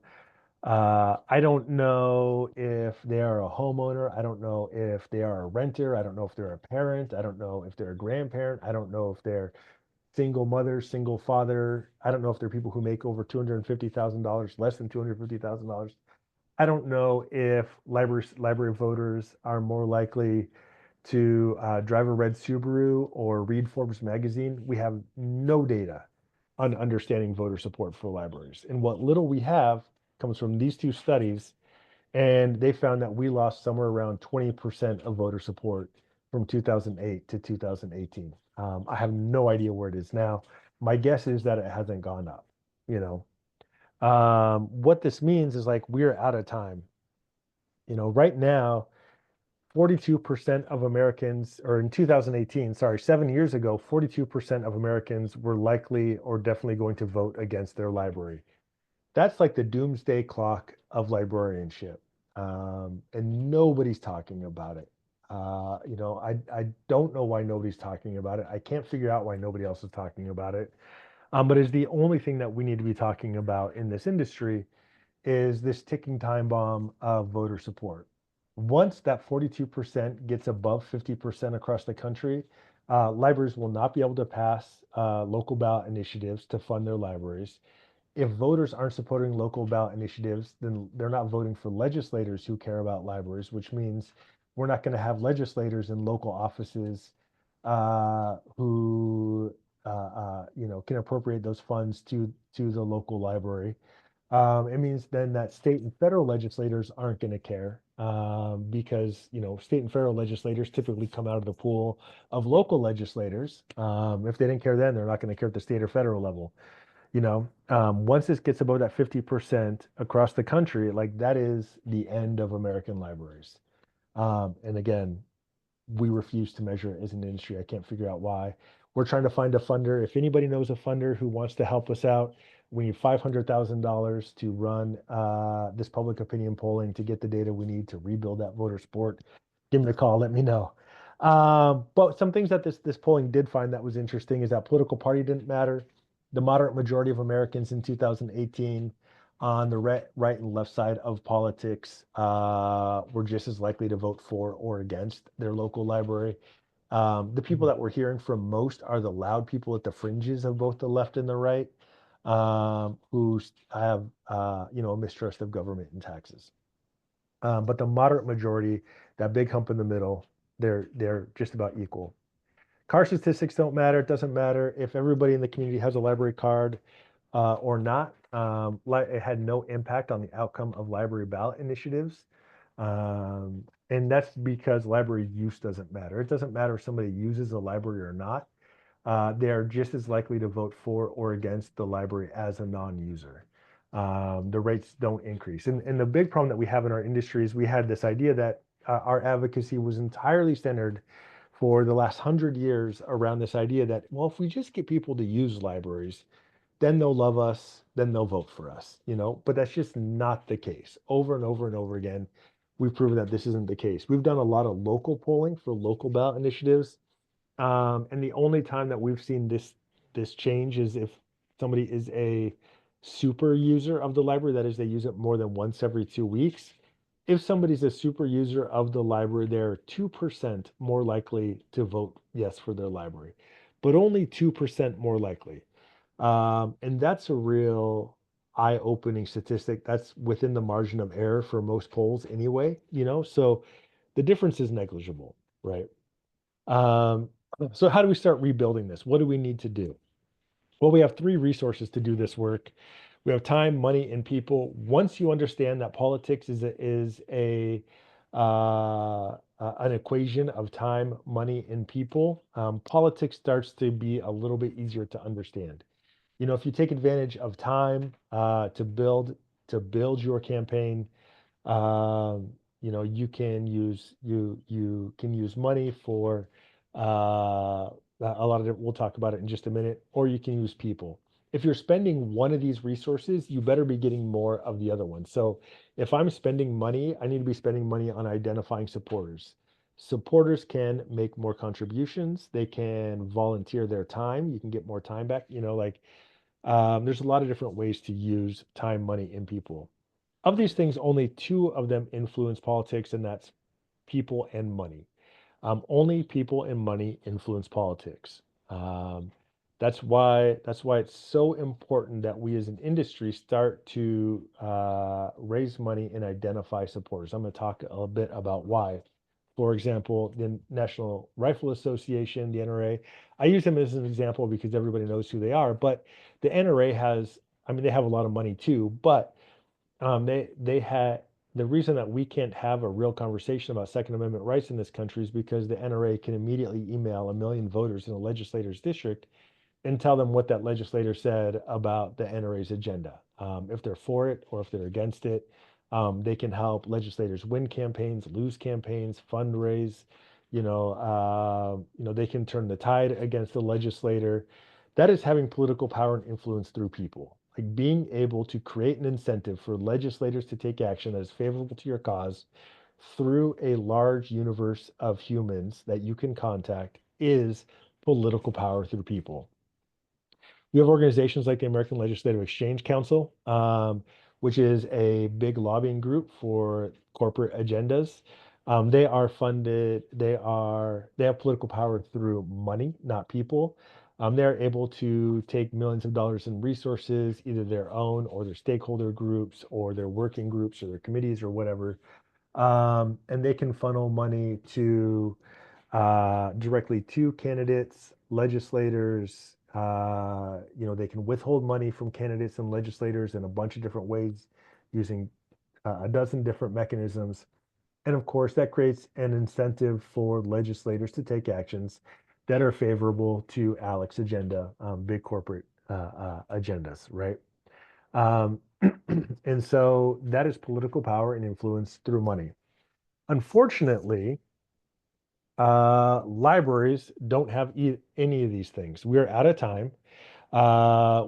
I don't know if they are a homeowner. I don't know if they are a renter. I don't know if they're a parent. I don't know if they're a grandparent. I don't know if they're single mother, single father. I don't know if they're people who make over $250,000, less than $250,000. I don't know if library voters are more likely to drive a red Subaru or read Forbes magazine. We have no data on understanding voter support for libraries. And what little we have comes from these two studies, and they found that we lost somewhere around 20% of voter support from 2008 to 2018. I have no idea where it is now. My guess is that it hasn't gone up, you know. What this means is like we're out of time. Right now, 42% of Americans, or in 2018, sorry, 7 years ago, 42% of Americans were likely or definitely going to vote against their library. That's like the doomsday clock of librarianship. And nobody's talking about it. I don't know why nobody's talking about it. I can't figure out why nobody else is talking about it. But it's the only thing that we need to be talking about in this industry is this ticking time bomb of voter support. Once that 42% gets above 50% across the country, libraries will not be able to pass local ballot initiatives to fund their libraries. If voters aren't supporting local ballot initiatives, then they're not voting for legislators who care about libraries, which means we're not going to have legislators in local offices who can appropriate those funds to the local library. It means then that state and federal legislators aren't going to care because state and federal legislators typically come out of the pool of local legislators. If they didn't care then, they're not going to care at the state or federal level. Once this gets above that 50% across the country, like that is the end of American libraries. And again, we refuse to measure it as an industry. I can't figure out why. We're trying to find a funder. If anybody knows a funder who wants to help us out, we need $500,000 to run this public opinion polling to get the data we need to rebuild that voter support. Give me a call. Let me know. But some things that this polling did find that was interesting is that political party didn't matter. The moderate majority of Americans in 2018 on the right and left side of politics were just as likely to vote for or against their local library. The people that we're hearing from most are the loud people at the fringes of both the left and the right, who have a mistrust of government and taxes. But the moderate majority, that big hump in the middle, they're just about equal. Car statistics don't matter. It doesn't matter if everybody in the community has a library card or not. It had no impact on the outcome of library ballot initiatives. And that's because library use doesn't matter. It doesn't matter if somebody uses a library or not. They are just as likely to vote for or against the library as a non-user. The rates don't increase. And the big problem that we have in our industry is we had this idea that our advocacy was entirely centered for the last 100 years around this idea that, well, if we just get people to use libraries, then they'll love us, then they'll vote for us, but that's just not the case. Over and over and over again, we've proven that this isn't the case. We've done a lot of local polling for local ballot initiatives. And the only time that we've seen this change is if somebody is a super user of the library, that is, they use it more than once every 2 weeks. If somebody's a super user of the library, they're 2% more likely to vote yes for their library, but only 2% more likely. And that's a real eye-opening statistic. That's within the margin of error for most polls anyway. So the difference is negligible, right? Um, so how do we start rebuilding this? What do we need to do? Well, we have three resources to do this work. We have time, money, and people. Once you understand that politics is an equation of time, money, and people, politics starts to be a little bit easier to understand. If you take advantage of time to build your campaign, you can use money for a lot of it. We'll talk about it in just a minute, or you can use people. If you're spending one of these resources, you better be getting more of the other one. So if I'm spending money, I need to be spending money on identifying supporters. Supporters can make more contributions. They can volunteer their time. You can get more time back. There's a lot of different ways to use time, money, and people. Of these things, only two of them influence politics, and that's people and money. Only people and money influence politics. Um, that's why it's so important that we as an industry start to raise money and identify supporters. I'm going to talk a bit about why. For example, the National Rifle Association, the NRA. I use them as an example because everybody knows who they are. But the NRA has, I mean, they have a lot of money too, but they had the reason that we can't have a real conversation about Second Amendment rights in this country is because the NRA can immediately email a million voters in a legislator's district and tell them what that legislator said about the NRA's agenda. If they're for it or if they're against it, they can help legislators win campaigns, lose campaigns, fundraise. They can turn the tide against the legislator. That is having political power and influence through people. Like being able to create an incentive for legislators to take action that is favorable to your cause through a large universe of humans that you can contact is political power through people. We have organizations like the American Legislative Exchange Council, which is a big lobbying group for corporate agendas. They are funded, they have political power through money, not people. They're able to take millions of dollars in resources, either their own or their stakeholder groups or their working groups or their committees or whatever. And they can funnel money to directly to candidates, legislators. They can withhold money from candidates and legislators in a bunch of different ways using a dozen different mechanisms. And of course, that creates an incentive for legislators to take actions that are favorable to Alec's agenda, big corporate agendas, right? Um, and so that is political power and influence through money. Unfortunately, libraries don't have any of these things. We are out of time.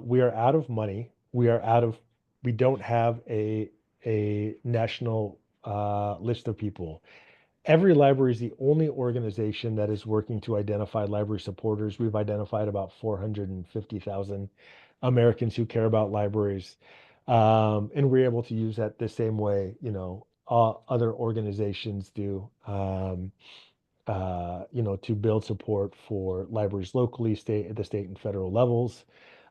We are out of money. We don't have a national list of people. EveryLibrary is the only organization that is working to identify library supporters. We've identified about 450,000 Americans who care about libraries. And we're able to use that the same way, other organizations do. To build support for libraries locally, at the state and federal levels.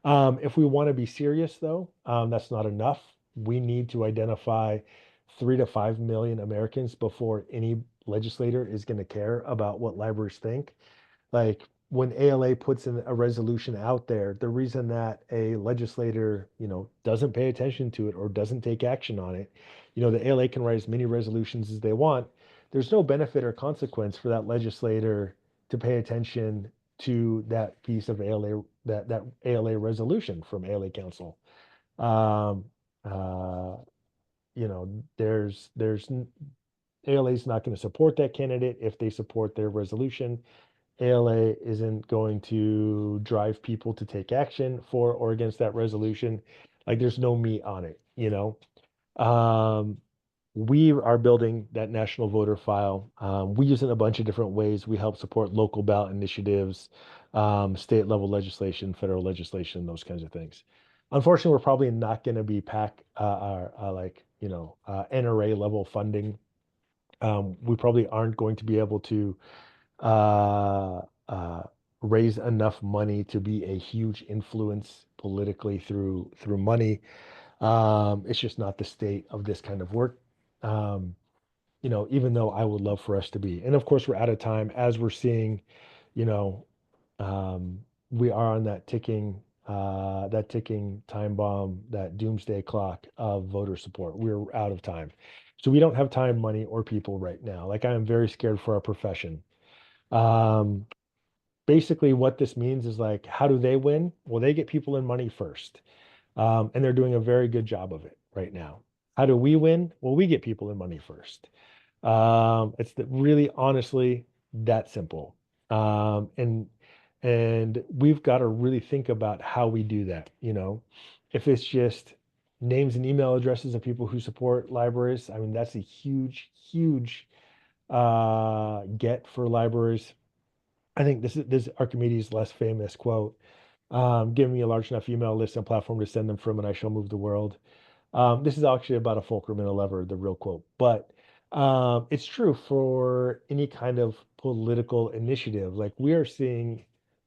If we want to be serious, though, that's not enough. We need to identify 3 to 5 million Americans before any legislator is going to care about what libraries think. Like when ALA puts in a resolution out there, the reason that a legislator, doesn't pay attention to it or doesn't take action on it, the ALA can write as many resolutions as they want. There's no benefit or consequence for that legislator to pay attention to that piece of ALA, that ALA resolution from ALA Council. Um, uh, there's ALA is not going to support that candidate if they support their resolution. ALA isn't going to drive people to take action for or against that resolution. Like there's no meat on it. Um, we are building that national voter file. We use it in a bunch of different ways. We help support local ballot initiatives, state level legislation, federal legislation, those kinds of things. Unfortunately, we're probably not going to be PAC, NRA level funding. We probably aren't going to be able to uh, uh, raise enough money to be a huge influence politically through money. It's just not the state of this kind of work. Um, even though I would love for us to be. And of course, we're out of time as we're seeing, you know, um, we are on that ticking time bomb, that doomsday clock of voter support. We're out of time. So we don't have time, money, or people right now. Like I am very scared for our profession. Um, Basically, what this means is like, how do they win? Well, they get people in money first. And they're doing a very good job of it right now. How do we win? Well, we get people in money first. Really honestly that simple. Um, and and we've got to really think about how we do that, you know. If it's just names and email addresses of people who support libraries, I mean that's a huge, huge get for libraries. I think this is Archimedes' less famous quote. Give me a large enough email list and platform to send them from, and I shall move the world. This is actually about a fulcrum and a lever, the real quote. But it's true for any kind of political initiative. Like we are seeing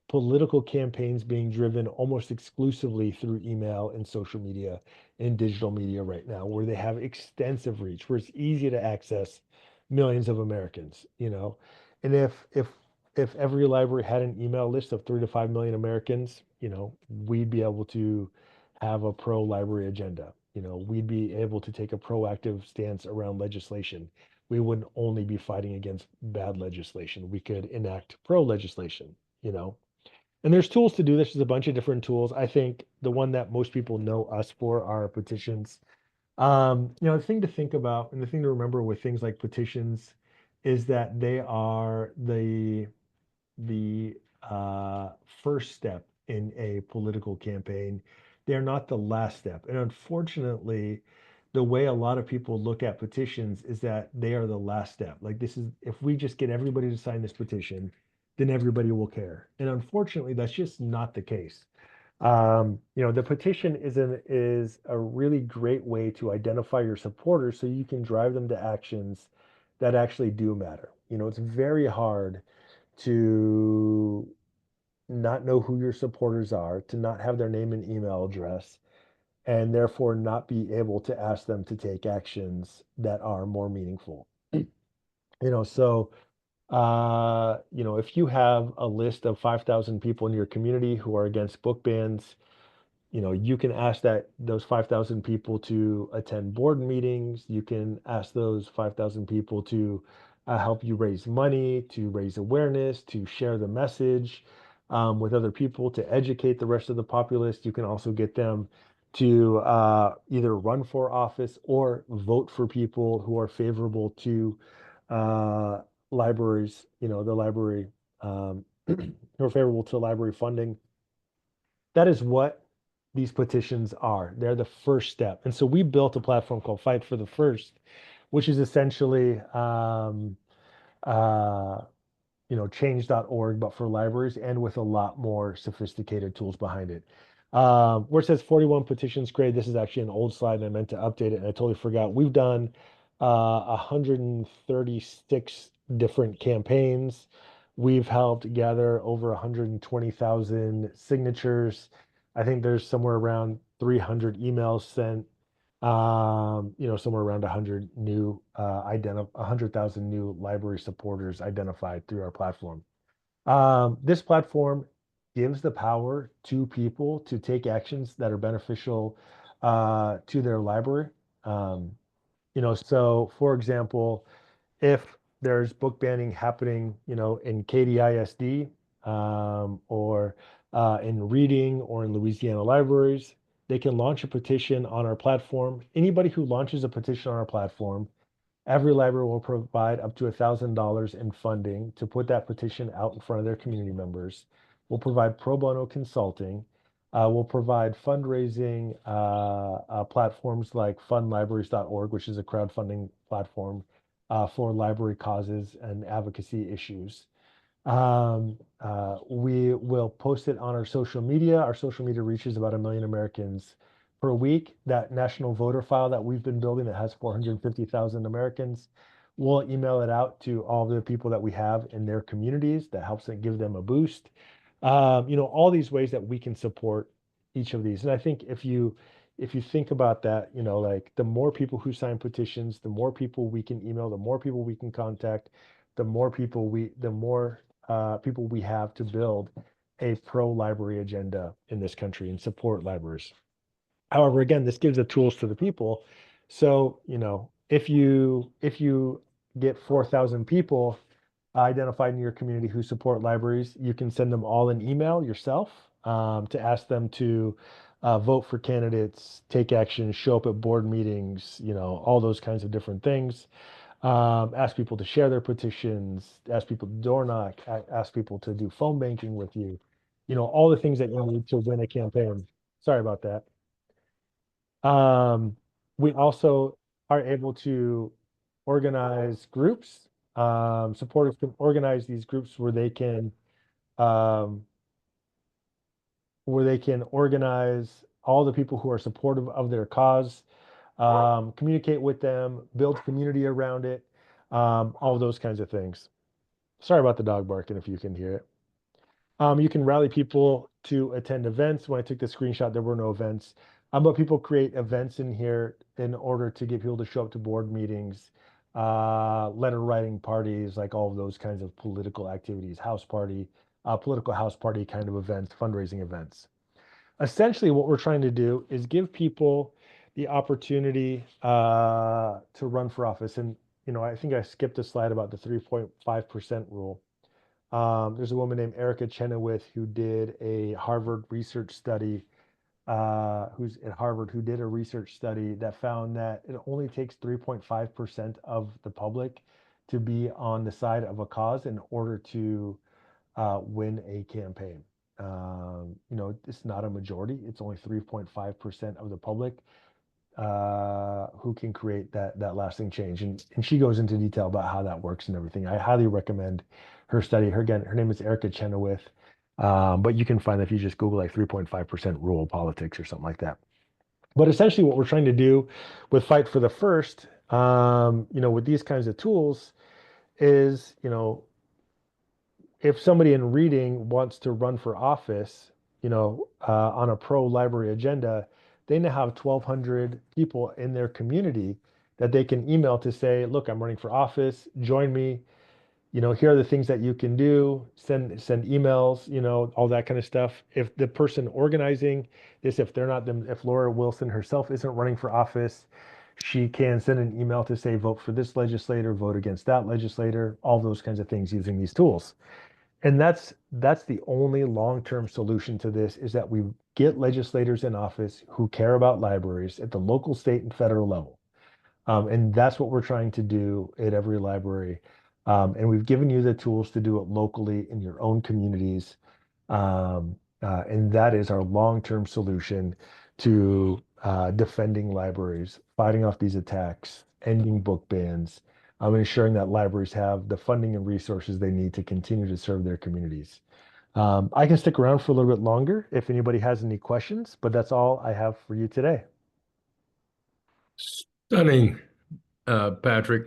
political campaigns being driven almost exclusively through email and social media and digital media right now, where they have extensive reach, where it's easy to access millions of Americans, you know. And if every library had an email list of 3 to 5 million Americans, you know, we'd be able to have a pro-library agenda. You know, we'd be able to take a proactive stance around legislation. We wouldn't only be fighting against bad legislation. We could enact pro legislation, you know. And there's tools to do this. There's a bunch of different tools. I think the one that most people know us for are petitions. You know, the thing to think about and the thing to remember with things like petitions is that they are the first step in a political campaign. They're not the last step. And unfortunately, the way a lot of people look at petitions is that they are the last step. Like this is if we just get everybody to sign this petition, then everybody will care. And unfortunately, that's just not the case. You know, the petition is a really great way to identify your supporters so you can drive them to actions that actually do matter. You know, it's very hard to not know who your supporters are, to not have their name and email address, and therefore not be able to ask them to take actions that are more meaningful. You know, so you know, if you have a list of 5,000 people in your community who are against book bans, you know, you can ask those 5,000 people to attend board meetings. You can ask those 5,000 people to help you raise money, to raise awareness, to share the message with other people, to educate the rest of the populace. You can also get them to either run for office or vote for people who are favorable to uh, libraries, you know, the library, who are favorable to library funding. That is what these petitions are. They're the first step. And so we built a platform called Fight for the First, which is essentially uh, you know, change.org, but for libraries and with a lot more sophisticated tools behind it. Where it says 41 petitions created, this is actually an old slide and I meant to update it and I totally forgot. We've done 136 different campaigns. We've helped gather over 120,000 signatures. I think there's somewhere around 300 emails sent, you know, somewhere around 100,000 new library supporters identified through our platform. This platform gives the power to people to take actions that are beneficial to their library. Um, you know, so for example, if there's book banning happening, you know, in KDISD or in Reading or in Louisiana libraries, they can launch a petition on our platform. Anybody who launches a petition on our platform, every library will provide up to $1,000 in funding to put that petition out in front of their community members. We'll provide pro bono consulting. We'll provide fundraising platforms like fundlibraries.org, which is a crowdfunding platform for library causes and advocacy issues. We will post it on our social media. Our social media reaches about 1 million Americans per week. That national voter file that we've been building that has 450,000 Americans, we'll email it out to all the people that we have in their communities. That helps it give them a boost. You know, all these ways that we can support each of these. And I think if you think about that, you know, like the more people who sign petitions, the more people we can email, the more people we can contact, the more people we have to build a pro-library agenda in this country and support libraries. However, again, this gives the tools to the people. So, you know, if you get 4,000 people identified in your community who support libraries, you can send them all an email yourself to ask them to vote for candidates, take action, show up at board meetings, you know, all those kinds of different things. Ask people to share their petitions, ask people to door knock, ask people to do phone banking with you, all the things that you need to win a campaign. Sorry about that. Um, we also are able to organize groups. Supporters can organize these groups um, where they can organize all the people who are supportive of their cause, communicate with them, build community around it, all those kinds of things. Sorry about the dog barking if you can hear it. You can rally people to attend events. When I took the screenshot, there were no events. But people create events in here in order to get people to show up to board meetings, letter writing parties, like all of those kinds of political activities, house party, political house party kind of events, fundraising events. Essentially, what we're trying to do is give people the opportunity to run for office. And, I think I skipped a slide about the 3.5% rule. There's a woman named Erica Chenoweth who did a Harvard research study, who's at Harvard, who did a research study that found that it only takes 3.5% of the public to be on the side of a cause in order to win a campaign. It's not a majority. It's only 3.5% of the public who can create that lasting change. And she goes into detail about how that works and everything. I highly recommend her study. Her name is Erica Chenoweth. But you can find that if you just Google like 3.5% rural politics or something like that. But essentially, what we're trying to do with Fight for the First, with these kinds of tools is, if somebody in reading wants to run for office, on a pro-library agenda, they now have 1,200 people in their community that they can email to say, look, I'm running for office, join me. Here are the things that you can do. Send emails, all that kind of stuff. If the person organizing this, if they're not them, if Laura Wilson herself isn't running for office, she can send an email to say, vote for this legislator, vote against that legislator, all those kinds of things using these tools. And that's the only long-term solution to this is that we get legislators in office who care about libraries at the local, state, and federal level. And that's what we're trying to do at EveryLibrary. And we've given you the tools to do it locally in your own communities. And that is our long-term solution to defending libraries, fighting off these attacks, ending book bans, ensuring that libraries have the funding and resources they need to continue to serve their communities. I can stick around for a little bit longer if anybody has any questions, but that's all I have for you today. Stunning, Patrick.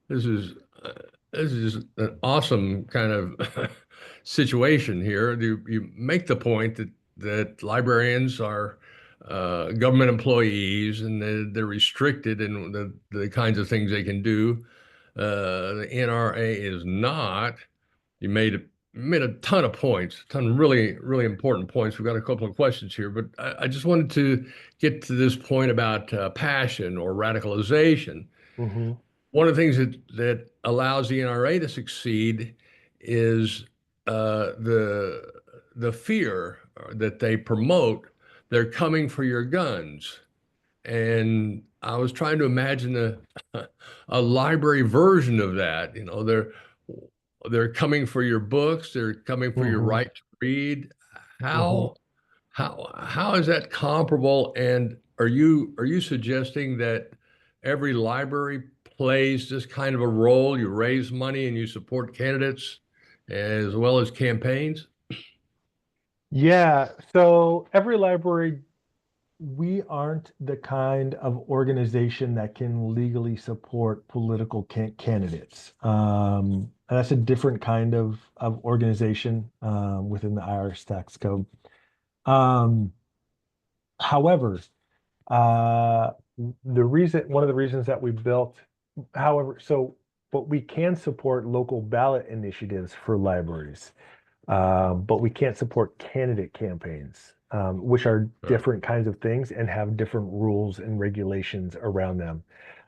This is uh, this is an awesome kind of situation here. You make the point that librarians are government employees and they're restricted in the kinds of things they can do. The NRA is not. You made a ton of points, a ton of really important points. We've got a couple of questions here, but I just wanted to get to this point about passion or radicalization. Hmm. One of the things that allows the NRA to succeed is the fear that they promote. They're coming for your guns, and I was trying to imagine a library version of that. They're coming for your books. They're coming for your Hmm. right to read. Hmm. How how is that comparable? And are you suggesting that every library plays this kind of a role? You raise money and you support candidates as well as campaigns? Yeah, so EveryLibrary, we aren't the kind of organization that can legally support political candidates. And that's a different kind of organization within the IRS tax code. Um, However, uh, one of the reasons that we built, however, so, but we can support local ballot initiatives for libraries. But we can't support candidate campaigns, which are Uh, different kinds of things and have different rules and regulations around them.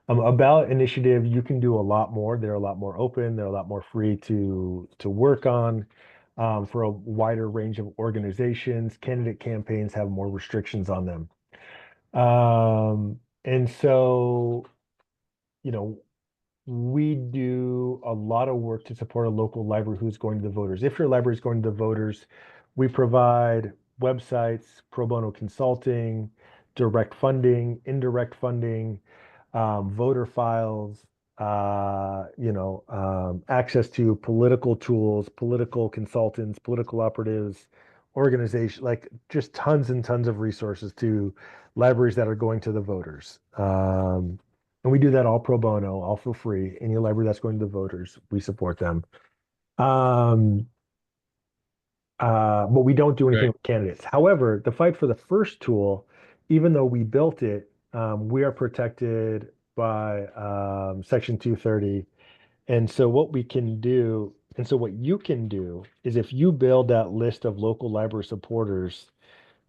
A ballot initiative, you can do a lot more. They're a lot more open. They're a lot more free to work on for a wider range of organizations. Candidate campaigns have more restrictions on them. And so, you know, We do a lot of work to support a local library who's going to the voters. If your library is going to the voters, we provide websites, pro bono consulting, direct funding, indirect funding, voter files, access to political tools, political consultants, political operatives, organization, like just tons and tons of resources to libraries that are going to the voters. And we do that all pro bono, all for free. Any library that's going to the voters, we support them. Um, but we don't do anything Okay. with candidates. However, the fight for the first tool, even though we built it, we are protected by Section 230. And so what we can do, and so what you can do is if you build that list of local library supporters,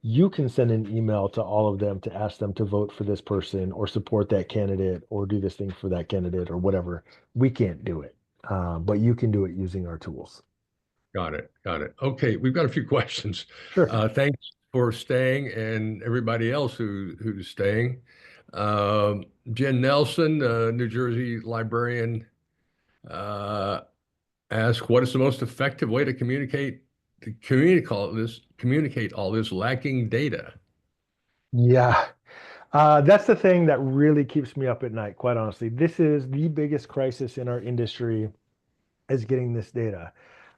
you can send an email to all of them to ask them to vote for this person or support that candidate or do this thing for that candidate or whatever. We can't do it, but you can do it using our tools. Got it. Got it. Okay, we've got a few questions. Sure. Thanks for staying and everybody else who's staying. Jen Nelson, New Jersey librarian, uh, asked, "What is the most effective way to communicate all this lacking data?" Yeah. That's the thing that really keeps me up at night, quite honestly. This is the biggest crisis in our industry is getting this data.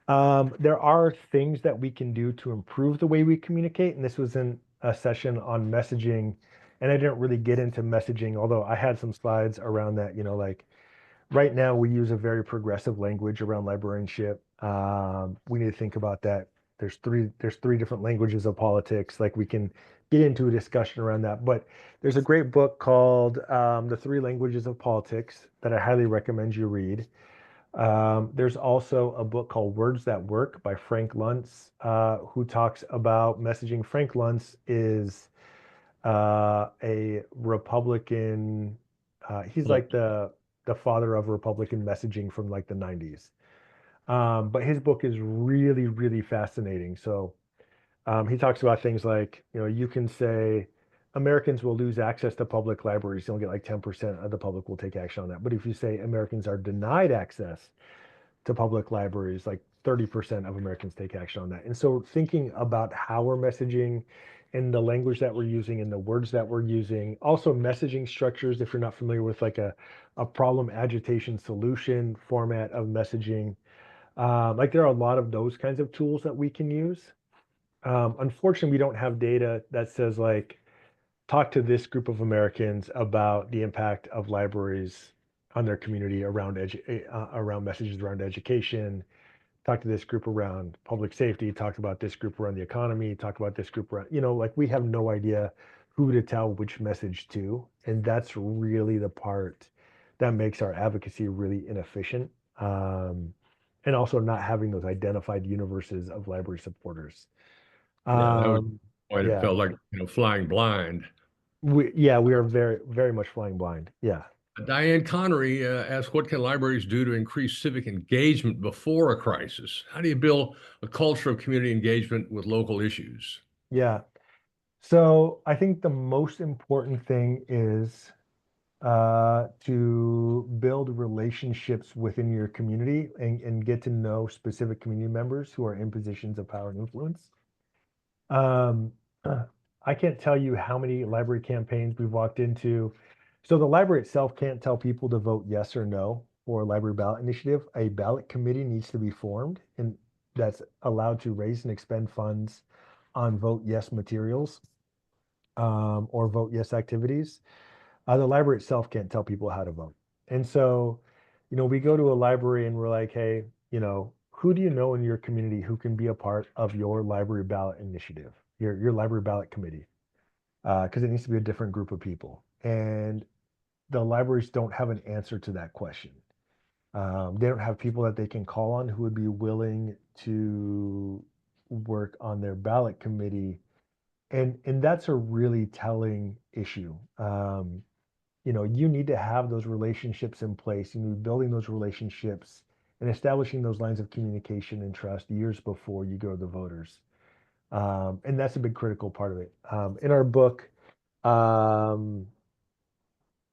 There are things that we can do to improve the way we communicate, and this was in a session on messaging, and I didn't really get into messaging, although I had some slides around that, like right now we use a very progressive language around librarianship. We need to think about that. There's three different languages of politics. Like we can get into a discussion around that. But there's a great book called The Three Languages of Politics that I highly recommend you read. There's also a book called Words That Work by Frank Luntz, who talks about messaging. Frank Luntz is a Republican. He's Well, like the father of Republican messaging from like the 90s. But his book is really, really fascinating. So he talks about things like, you can say Americans will lose access to public libraries. You'll get like 10% of the public will take action on that. But if you say Americans are denied access to public libraries, like 30% of Americans take action on that. And so thinking about how we're messaging and the language that we're using and the words that we're using, also messaging structures, if you're not familiar with like a problem agitation solution format of messaging, like there are a lot of those kinds of tools that we can use. Unfortunately, we don't have data that says like, talk to this group of Americans about the impact of libraries on their community around messages around education, talk to this group around public safety, talk about this group around the economy, talk about this group around, like we have no idea who to tell which message to. And that's really the part that makes our advocacy really inefficient. And also not having those identified universes of library supporters. yeah, that was Um, the point. It yeah, felt like, flying blind. we are very, very much flying blind. Yeah. Diane Connery asked, "What can libraries do to increase civic engagement before a crisis? How do you build a culture of community engagement with local issues?" Yeah. So I think the most important thing is to build relationships within your community and get to know specific community members who are in positions of power and influence. Um, I can't tell you how many library campaigns we've walked into. So the library itself can't tell people to vote yes or no for a library ballot initiative. A ballot committee needs to be formed and that's allowed to raise and expend funds on vote yes materials or vote yes activities. The library itself can't tell people how to vote. And so, we go to a library and we're like, hey, who do you know in your community who can be a part of your library ballot initiative, your library ballot committee? Because it needs to be a different group of people. And the libraries don't have an answer to that question. They don't have people that they can call on who would be willing to work on their ballot committee. And that's a really telling issue. You need to have those relationships in place. You need building those relationships and establishing those lines of communication and trust years before you go to the voters. And that's a big critical part of it. In our book, um,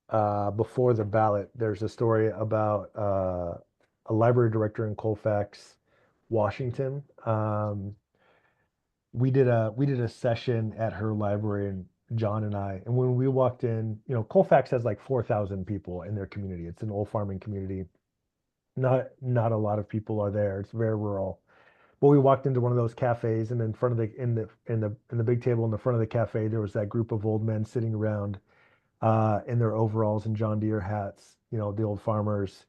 before the ballot, there's a story about a library director in Colfax, Washington. We did a session at her library, and John and I, and when we walked in, Colfax has like 4,000 people in their community. It's an old farming community. Not a lot of people are there. It's very rural. But we walked into one of those cafes, and in front of the big table in the front of the cafe, there was that group of old men sitting around in their overalls and John Deere hats, the old farmers,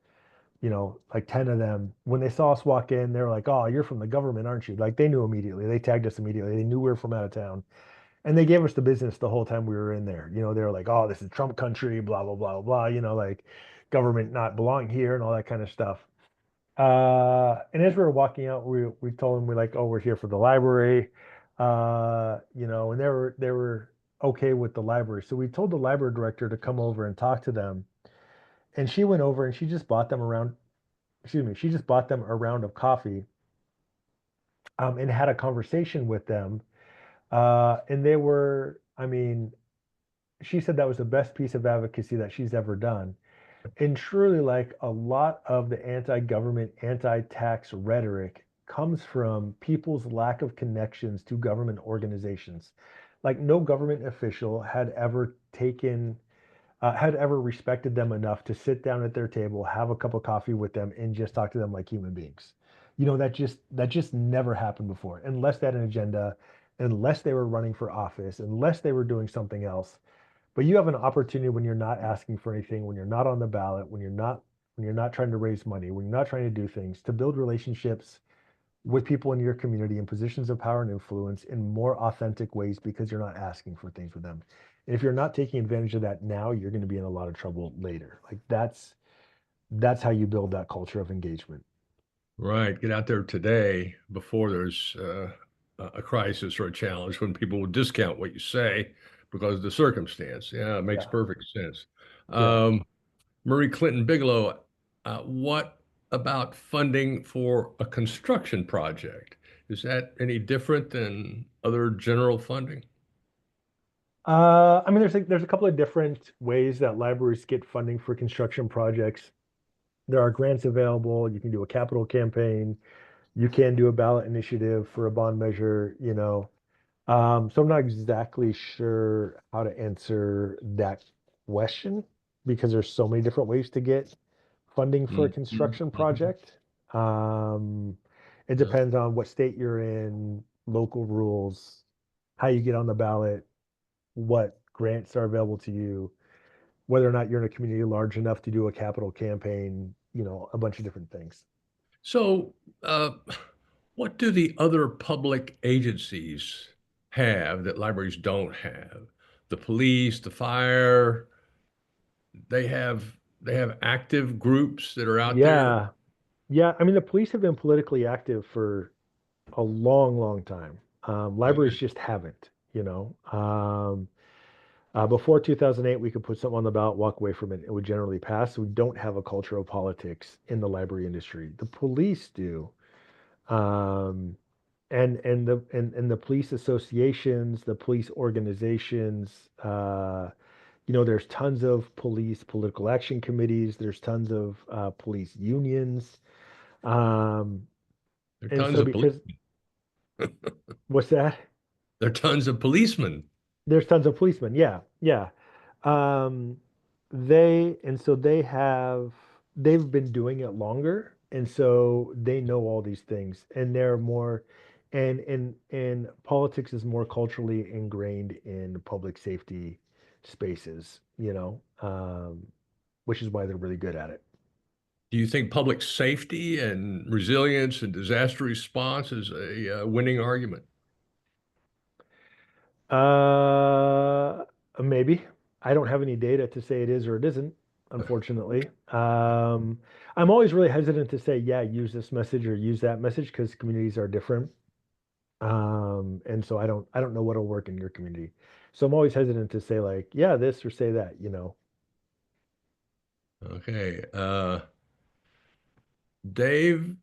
like 10 of them. When they saw us walk in, they were like, "Oh, you're from the government, aren't you?" Like they knew immediately. They tagged us immediately. They knew we were from out of town. And they gave us the business the whole time we were in there. They were like, "Oh, this is Trump country, blah, blah, blah, blah, like government not belong here and all that kind of stuff." And as we were walking out, we told them we're like, "Oh, we're here for the library." And they were okay with the library. So we told the library director to come over and talk to them. And she went over and she just bought them around, excuse me, she just bought them a round of coffee, and had a conversation with them. And they were, I mean, she said that was the best piece of advocacy that she's ever done. And truly, like a lot of the anti-government, anti-tax rhetoric comes from people's lack of connections to government organizations. Like no government official had ever respected them enough to sit down at their table, have a cup of coffee with them, and just talk to them like human beings. That just never happened before, unless they had an agenda, unless they were running for office, unless they were doing something else. But you have an opportunity when you're not asking for anything, when you're not on the ballot, when you're not trying to raise money, when you're not trying to do things, to build relationships with people in your community in positions of power and influence in more authentic ways because you're not asking for things with them. And if you're not taking advantage of that now, you're going to be in a lot of trouble later. Like that's how you build that culture of engagement. Right. Get out there today before there's a crisis or a challenge when people will discount what you say because of the circumstance. Yeah, it makes Yeah. perfect sense. Yeah. Um, Marie Clinton Bigelow, what about funding for a construction project? Is that any different than other general funding? I mean, there's a couple of different ways that libraries get funding for construction projects. There are grants available. You can do a capital campaign. You can do a ballot initiative for a bond measure, So I'm not exactly sure how to answer that question because there's so many different ways to get funding for a Mhm, construction mhm. project. Um, it Yeah. depends on what state you're in, local rules, how you get on the ballot, what grants are available to you, whether or not you're in a community large enough to do a capital campaign, a bunch of different things. So, uh, what do the other public agencies have that libraries don't have? The police, the fire, they have active groups that are out there. Yeah. Yeah. I mean, the police have been politically active for a long, long time. Libraries Okay. just haven't, Before 2008, we could put something on the ballot, walk away from it. It would generally pass. We don't have a culture of politics in the library industry. The police do. Um, and the police associations, the police organizations, there's tons of police political action committees. There's tons of police unions. Um, There are and tons so of police. because what's that? There are tons of policemen. There's tons of policemen. Yeah, yeah. Um, they've been doing it longer, and so they know all these things, and they're more, and politics is more culturally ingrained in public safety spaces, which is why they're really good at it. Do you think public safety and resilience and disaster response is a winning argument? Uh, Maybe. I don't have any data to say it is or it isn't, unfortunately. I'm always really hesitant to say, yeah, use this message or use that message because communities are different. And so I don't know what'll work in your community. So I'm always hesitant to say like, yeah, this or say that. Okay. Dave,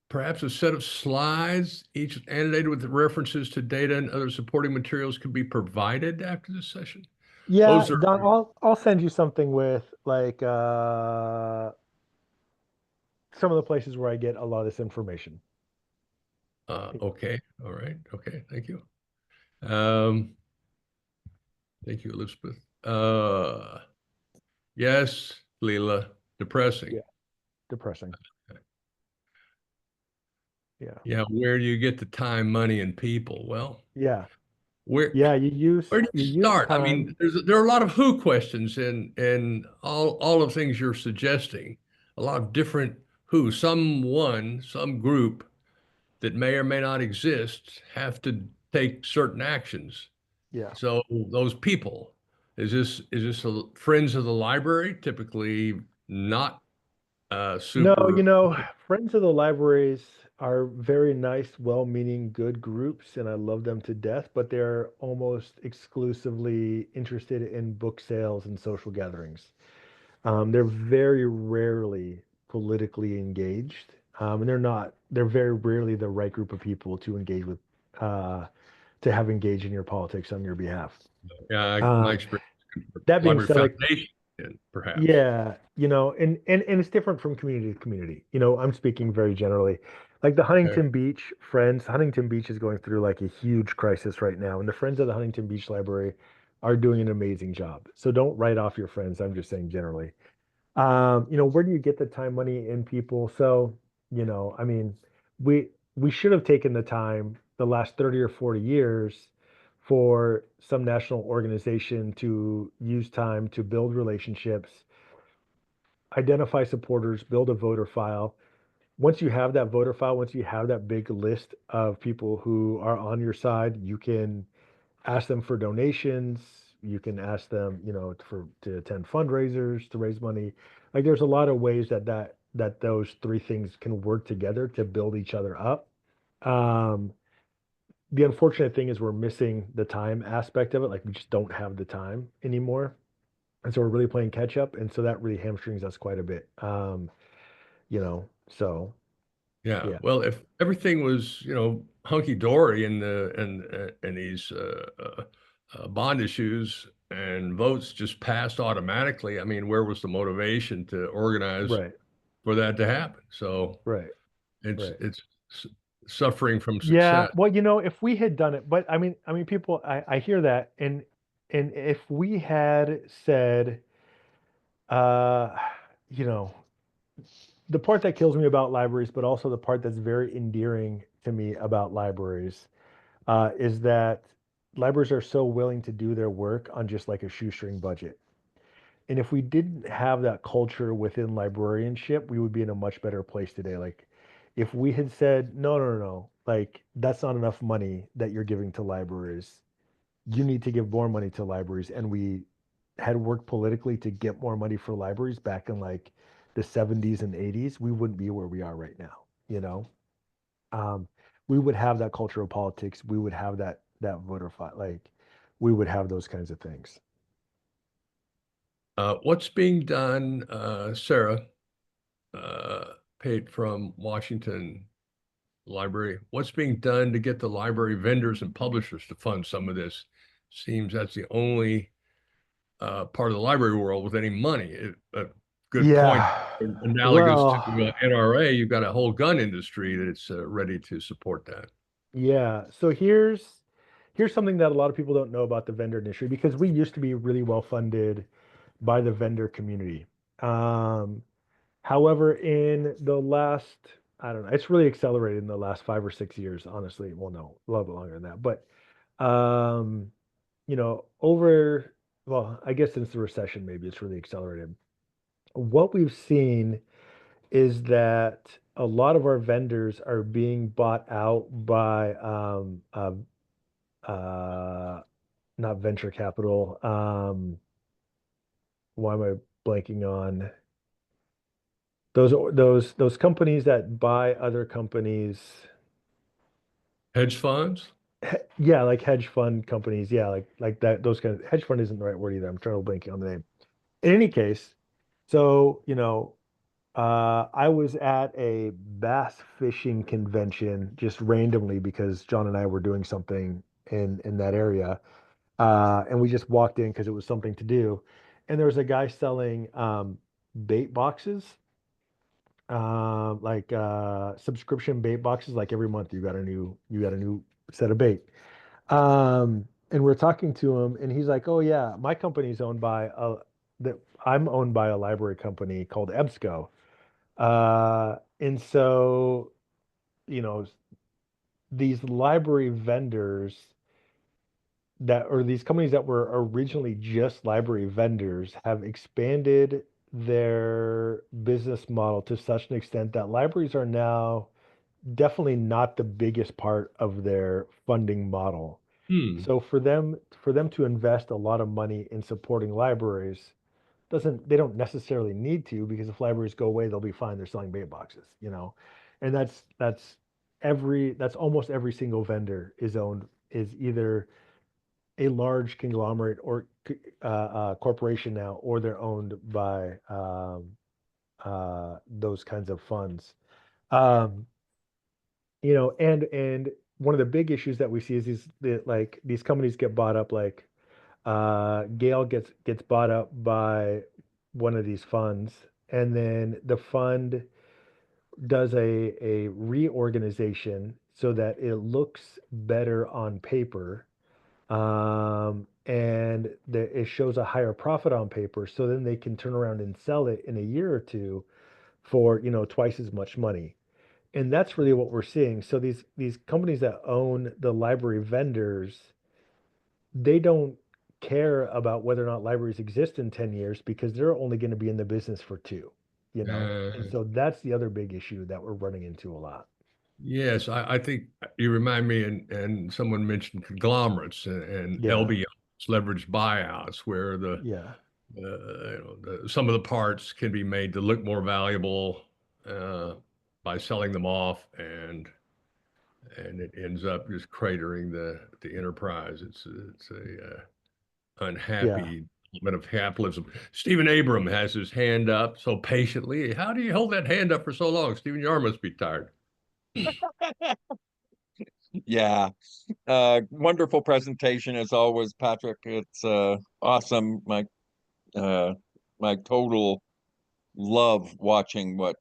perhaps a set of slides, each annotated with references to data and other supporting materials could be provided after this session. Yeah, Those are Don, I'll send you something with like some of the places where I get a lot of this information. okay. All right. Okay. Thank you. Um, thank you, Elizabeth. Yes, Leela, depressing. Yeah, depressing. Yeah. Yeah, where do you get the time, money, and people? Well, Yeah. where Yeah, where do you you use start? I mean, time. there are a lot of who questions in all of things you're suggesting. A lot of different who. Someone, some group that may or may not exist have to take certain actions. Yeah. So those people, is this friends of the library? Typically not No, super. Friends of the Libraries are very nice, well-meaning, good groups, and I love them to death, but they're almost exclusively interested in book sales and social gatherings. They're very rarely politically engaged, and they're very rarely the right group of people to engage with, uh, to have engaged in your politics on your behalf. My Um, experience, that being library said, like, foundation, perhaps. yeah, and it's different from community to community. I'm speaking very generally. Like the Okay. Huntington Beach Friends, Huntington Beach is going through like a huge crisis right now, and the Friends of the Huntington Beach Library are doing an amazing job. So don't write off your friends. I'm just saying generally. Where do you get the time, money, and people? So, I mean, we should have taken the time the last 30 or 40 years for some national organization to use time to build relationships, identify supporters, build a voter file. Once you have that voter file, once you have that big list of people who are on your side, you can ask them for donations. You can ask them, to attend fundraisers to raise money. Like there's a lot of ways that those three things can work together to build each other up. Um, the unfortunate thing is we're missing the time aspect of it. Like we just don't have the time anymore. And so we're really playing catch up. And so that really hamstrings us quite a bit. So Yeah. yeah, Well, if everything was, hunky dory in in these bond issues and votes just passed automatically, I mean, where was the motivation to organize right, for that to happen? So right, it's right. it's s- suffering from Yeah, success. well, if we had done it, but I mean, people, I hear that, and if we had said, uh, you know, the part that kills me about libraries, but also the part that's very endearing to me about libraries, is that libraries are so willing to do their work on just like a shoestring budget. And if we didn't have that culture within librarianship, we would be in a much better place today. Like, if we had said, no, no, no, no, like, that's not enough money that you're giving to libraries. You need to give more money to libraries. And we had worked politically to get more money for libraries back in like the 70s and 80s, we wouldn't be where we are right now, you know? Um, we would have that culture of politics. We would have that voter fight. Like, we would have those kinds of things. What's being done, Sarah, Pate from Washington Library? What's being done to get the library vendors and publishers to fund some of this? Seems that's the only part of the library world with any money. Good point. Yeah. Analogous to Well, NRA, you've got a whole gun industry that's ready to support that. yeah. So here's something that a lot of people don't know about the vendor industry because we used to be really well funded by the vendor community. Um, However, in the last, I don't know, it's really accelerated in the last 5 or 6 years, honestly. Well, no, a little bit longer than that. But um, over, well, I guess since the recession, maybe it's really accelerated. What we've seen is that a lot of our vendors are being bought out by uh, not venture capital. Why am I blanking on those companies that buy other companies? Hedge funds? Yeah, like hedge fund companies. Yeah, like that. Those kind of hedge fund isn't the right word either. I'm trying to blank on the name. In any case, so I was at a bass fishing convention just randomly because John and I were doing something in that area. And we just walked in because it was something to do. And there was a guy selling bait boxes, like subscription bait boxes. Like every month you got a new set of bait. And we're talking to him, and he's like, "Oh yeah, my company's owned by that I'm owned by a library company called EBSCO." And so, you know, these library vendors that, or these companies that were originally just library vendors, have expanded their business model to such an extent that libraries are now definitely not the biggest part of their funding model. Hmm. So for them to invest a lot of money in supporting libraries doesn't they don't necessarily need to, because if libraries go away, they'll be fine. They're selling bait boxes, you know. And that's almost every single vendor is either a large conglomerate or corporation now, or they're owned by those kinds of funds. Um, and one of the big issues that we see is these companies get bought up, like Gale gets bought up by one of these funds, and then the fund does a reorganization so that it looks better on paper, and it shows a higher profit on paper, so then they can turn around and sell it in a year or two for, twice as much money. And that's really what we're seeing. So these companies that own the library vendors, they don't care about whether or not libraries exist in 10 years, because they're only going to be in the business for two, you know? And Uh, so that's the other big issue that we're running into a lot. yes, I think you remind me, and someone mentioned conglomerates and Yeah. LBOs, leveraged buyouts, where Yeah. some of the parts can be made to look more valuable uh, by selling them off, and it ends up just cratering the enterprise. It's a Yeah. unhappy element of capitalism. Stephen Abram has his hand up so patiently. How do you hold that hand up for so long? Stephen, your arm must be tired. Yeah. Wonderful presentation as always, Patrick. It's awesome. Uh my total love watching what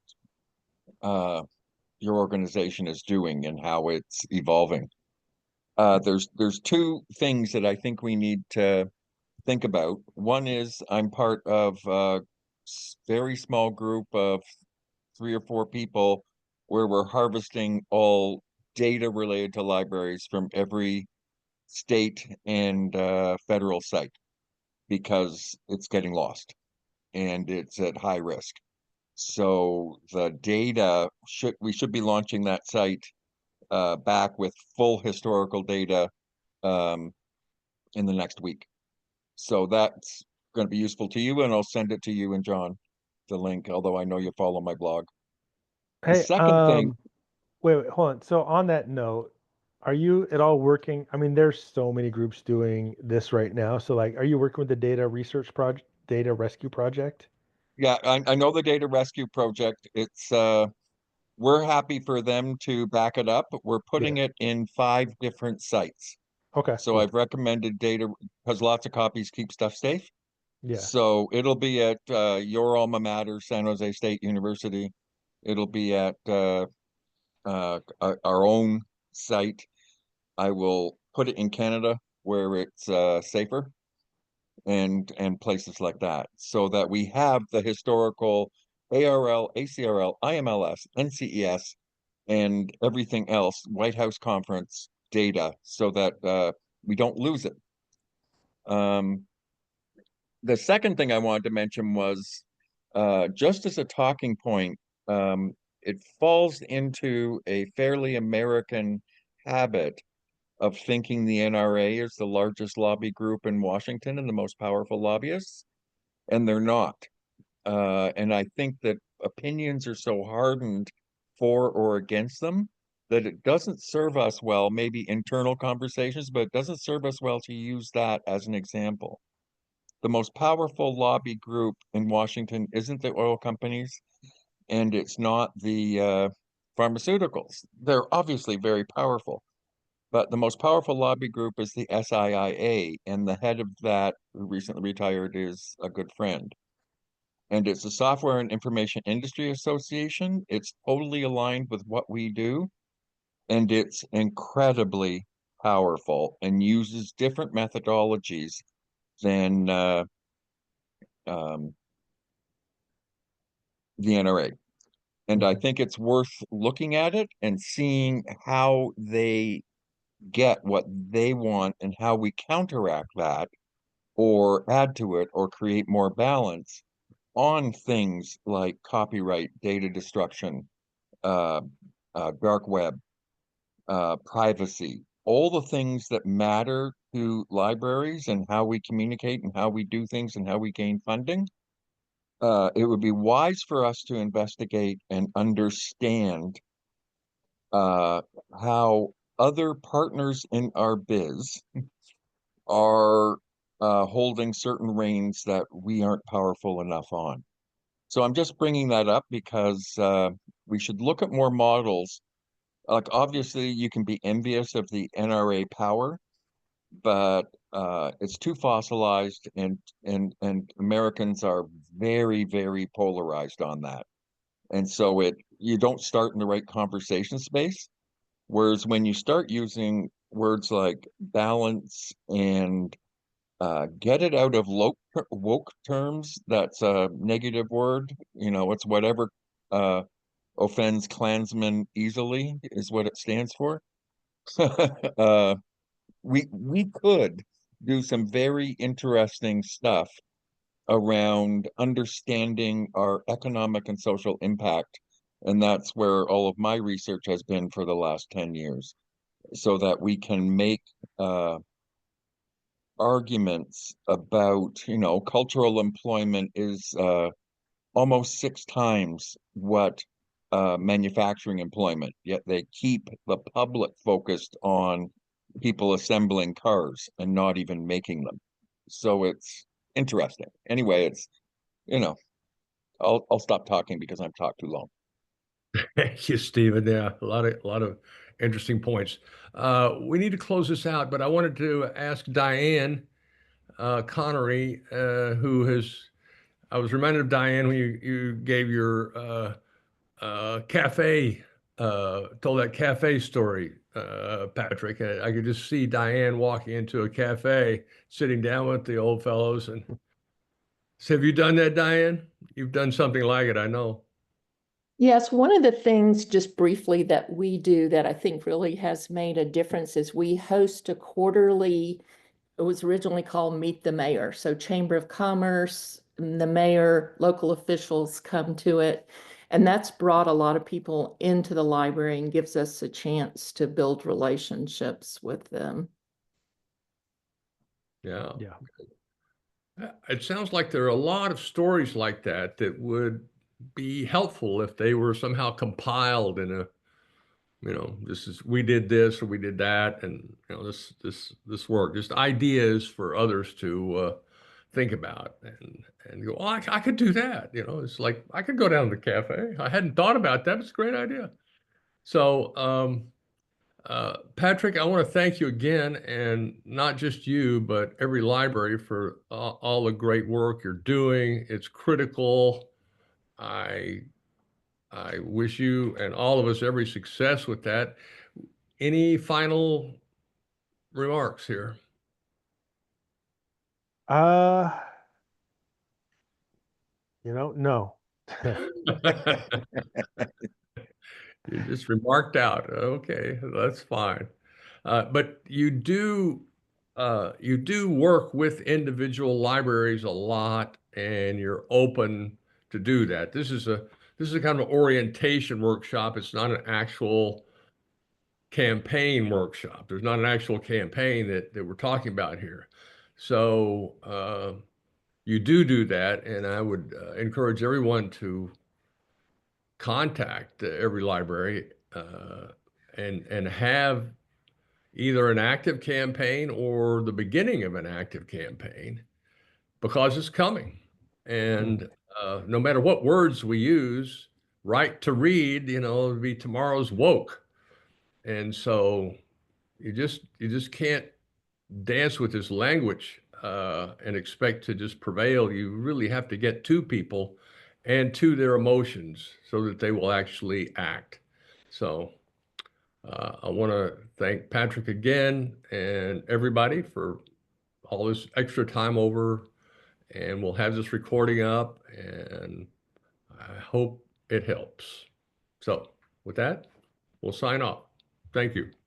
uh your organization is doing and how it's evolving. There's two things that I think we need to think about. One is I'm part of a very small group of three or four people where we're harvesting all data related to libraries from every state and federal site because it's getting lost and it's at high risk. So the data should we should be launching that site back with full historical data um, in the next week. So that's going to be useful to you, and I'll send it to you and John, the link. Although I know you follow my blog. The Hey, second thing, wait, hold on. So on that note, are you at all working? I mean, there's so many groups doing this right now. So like, are you working with the data rescue project? yeah, I know the data rescue project. It's we're happy for them to back it up. We're putting Yeah. it in five different sites. Okay, So cool. I've recommended data because lots of copies keep stuff safe. Yeah. So it'll be at your alma mater, San Jose State University. It'll be at our own site. I will put it in Canada where it's safer and places like that, so that we have the historical ARL, ACRL, IMLS, NCES, and everything else, White House conference data, so that we don't lose it. Um, the second thing I wanted to mention was just as a talking point, it falls into a fairly American habit of thinking the NRA is the largest lobby group in Washington and the most powerful lobbyists, and they're not. And I think that opinions are so hardened for or against them that it doesn't serve us well, maybe internal conversations, but it doesn't serve us well to use that as an example. The most powerful lobby group in Washington isn't the oil companies, and it's not the pharmaceuticals. They're obviously very powerful, But the most powerful lobby group is the SIIA, and the head of that, who recently retired, is a good friend. And it's the Software and Information Industry Association. It's totally aligned with what we do, and it's incredibly powerful and uses different methodologies than um, the NRA. And I think it's worth looking at it and seeing how they get what they want and how we counteract that or add to it or create more balance on things like copyright, data destruction, uh, dark web, privacy, all the things that matter to libraries and how we communicate and how we do things and how we gain funding. It would be wise for us to investigate and understand uh, how other partners in our biz are holding certain reins that we aren't powerful enough on. So I'm just bringing that up because we should look at more models. Like obviously, you can be envious of the NRA power, but it's too fossilized, and Americans are very, very polarized on that. And so it you don't start in the right conversation space. Whereas when you start using words like balance and get it out of woke terms, that's a negative word. You know, it's whatever uh, offends Klansmen easily is what it stands for. uh, we could do some very interesting stuff around understanding our economic and social impact. And that's where all of my research has been for the last 10 years, so that we can make arguments about, cultural employment is almost 6 times what manufacturing employment, yet they keep the public focused on people assembling cars and not even making them. So it's interesting. Anyway, you know, I'll stop talking because I've talked too long. Thank you, Stephen. Yeah, a lot of interesting points. We need to close this out, but I wanted to ask Diane Connery, who has. I was reminded of Diane when you gave your cafe, told that cafe story, Patrick. And I could just see Diane walking into a cafe, sitting down with the old fellows. And so, have you done that, Diane? You've done something like it, I know. Yes, one of the things just briefly that we do that I think really has made a difference is we host a quarterly, it was originally called Meet the Mayor. So Chamber of Commerce, the mayor, local officials come to it. And that's brought a lot of people into the library and gives us a chance to build relationships with them. Yeah. Yeah. It sounds like there are a lot of stories like that that would be helpful if they were somehow compiled in a, this is we did this or we did that, and this work, just ideas for others to think about and go, oh, I could do that. It's like I could go down to the cafe. I hadn't thought about that. It's a great idea. So, Patrick, I want to thank you again, and not just you, but EveryLibrary for all the great work you're doing. It's critical. I I wish you and all of us every success with that. Any final remarks here? Uh, no. You just remarked out. Okay, that's fine. But you do work with individual libraries a lot, and you're open to do that. This is a kind of orientation workshop. It's not an actual campaign workshop. There's not an actual campaign that we're talking about here. So you do that, and I would encourage everyone to contact EveryLibrary and have either an active campaign or the beginning of an active campaign, because it's coming. And no matter what words we use, right to read, it'll be tomorrow's woke. And so you just can't dance with this language and expect to just prevail. You really have to get to people and to their emotions so that they will actually act. So I want to thank Patrick again and everybody for all this extra time over, and we'll have this recording up, and I hope it helps. So with that, we'll sign off. Thank you.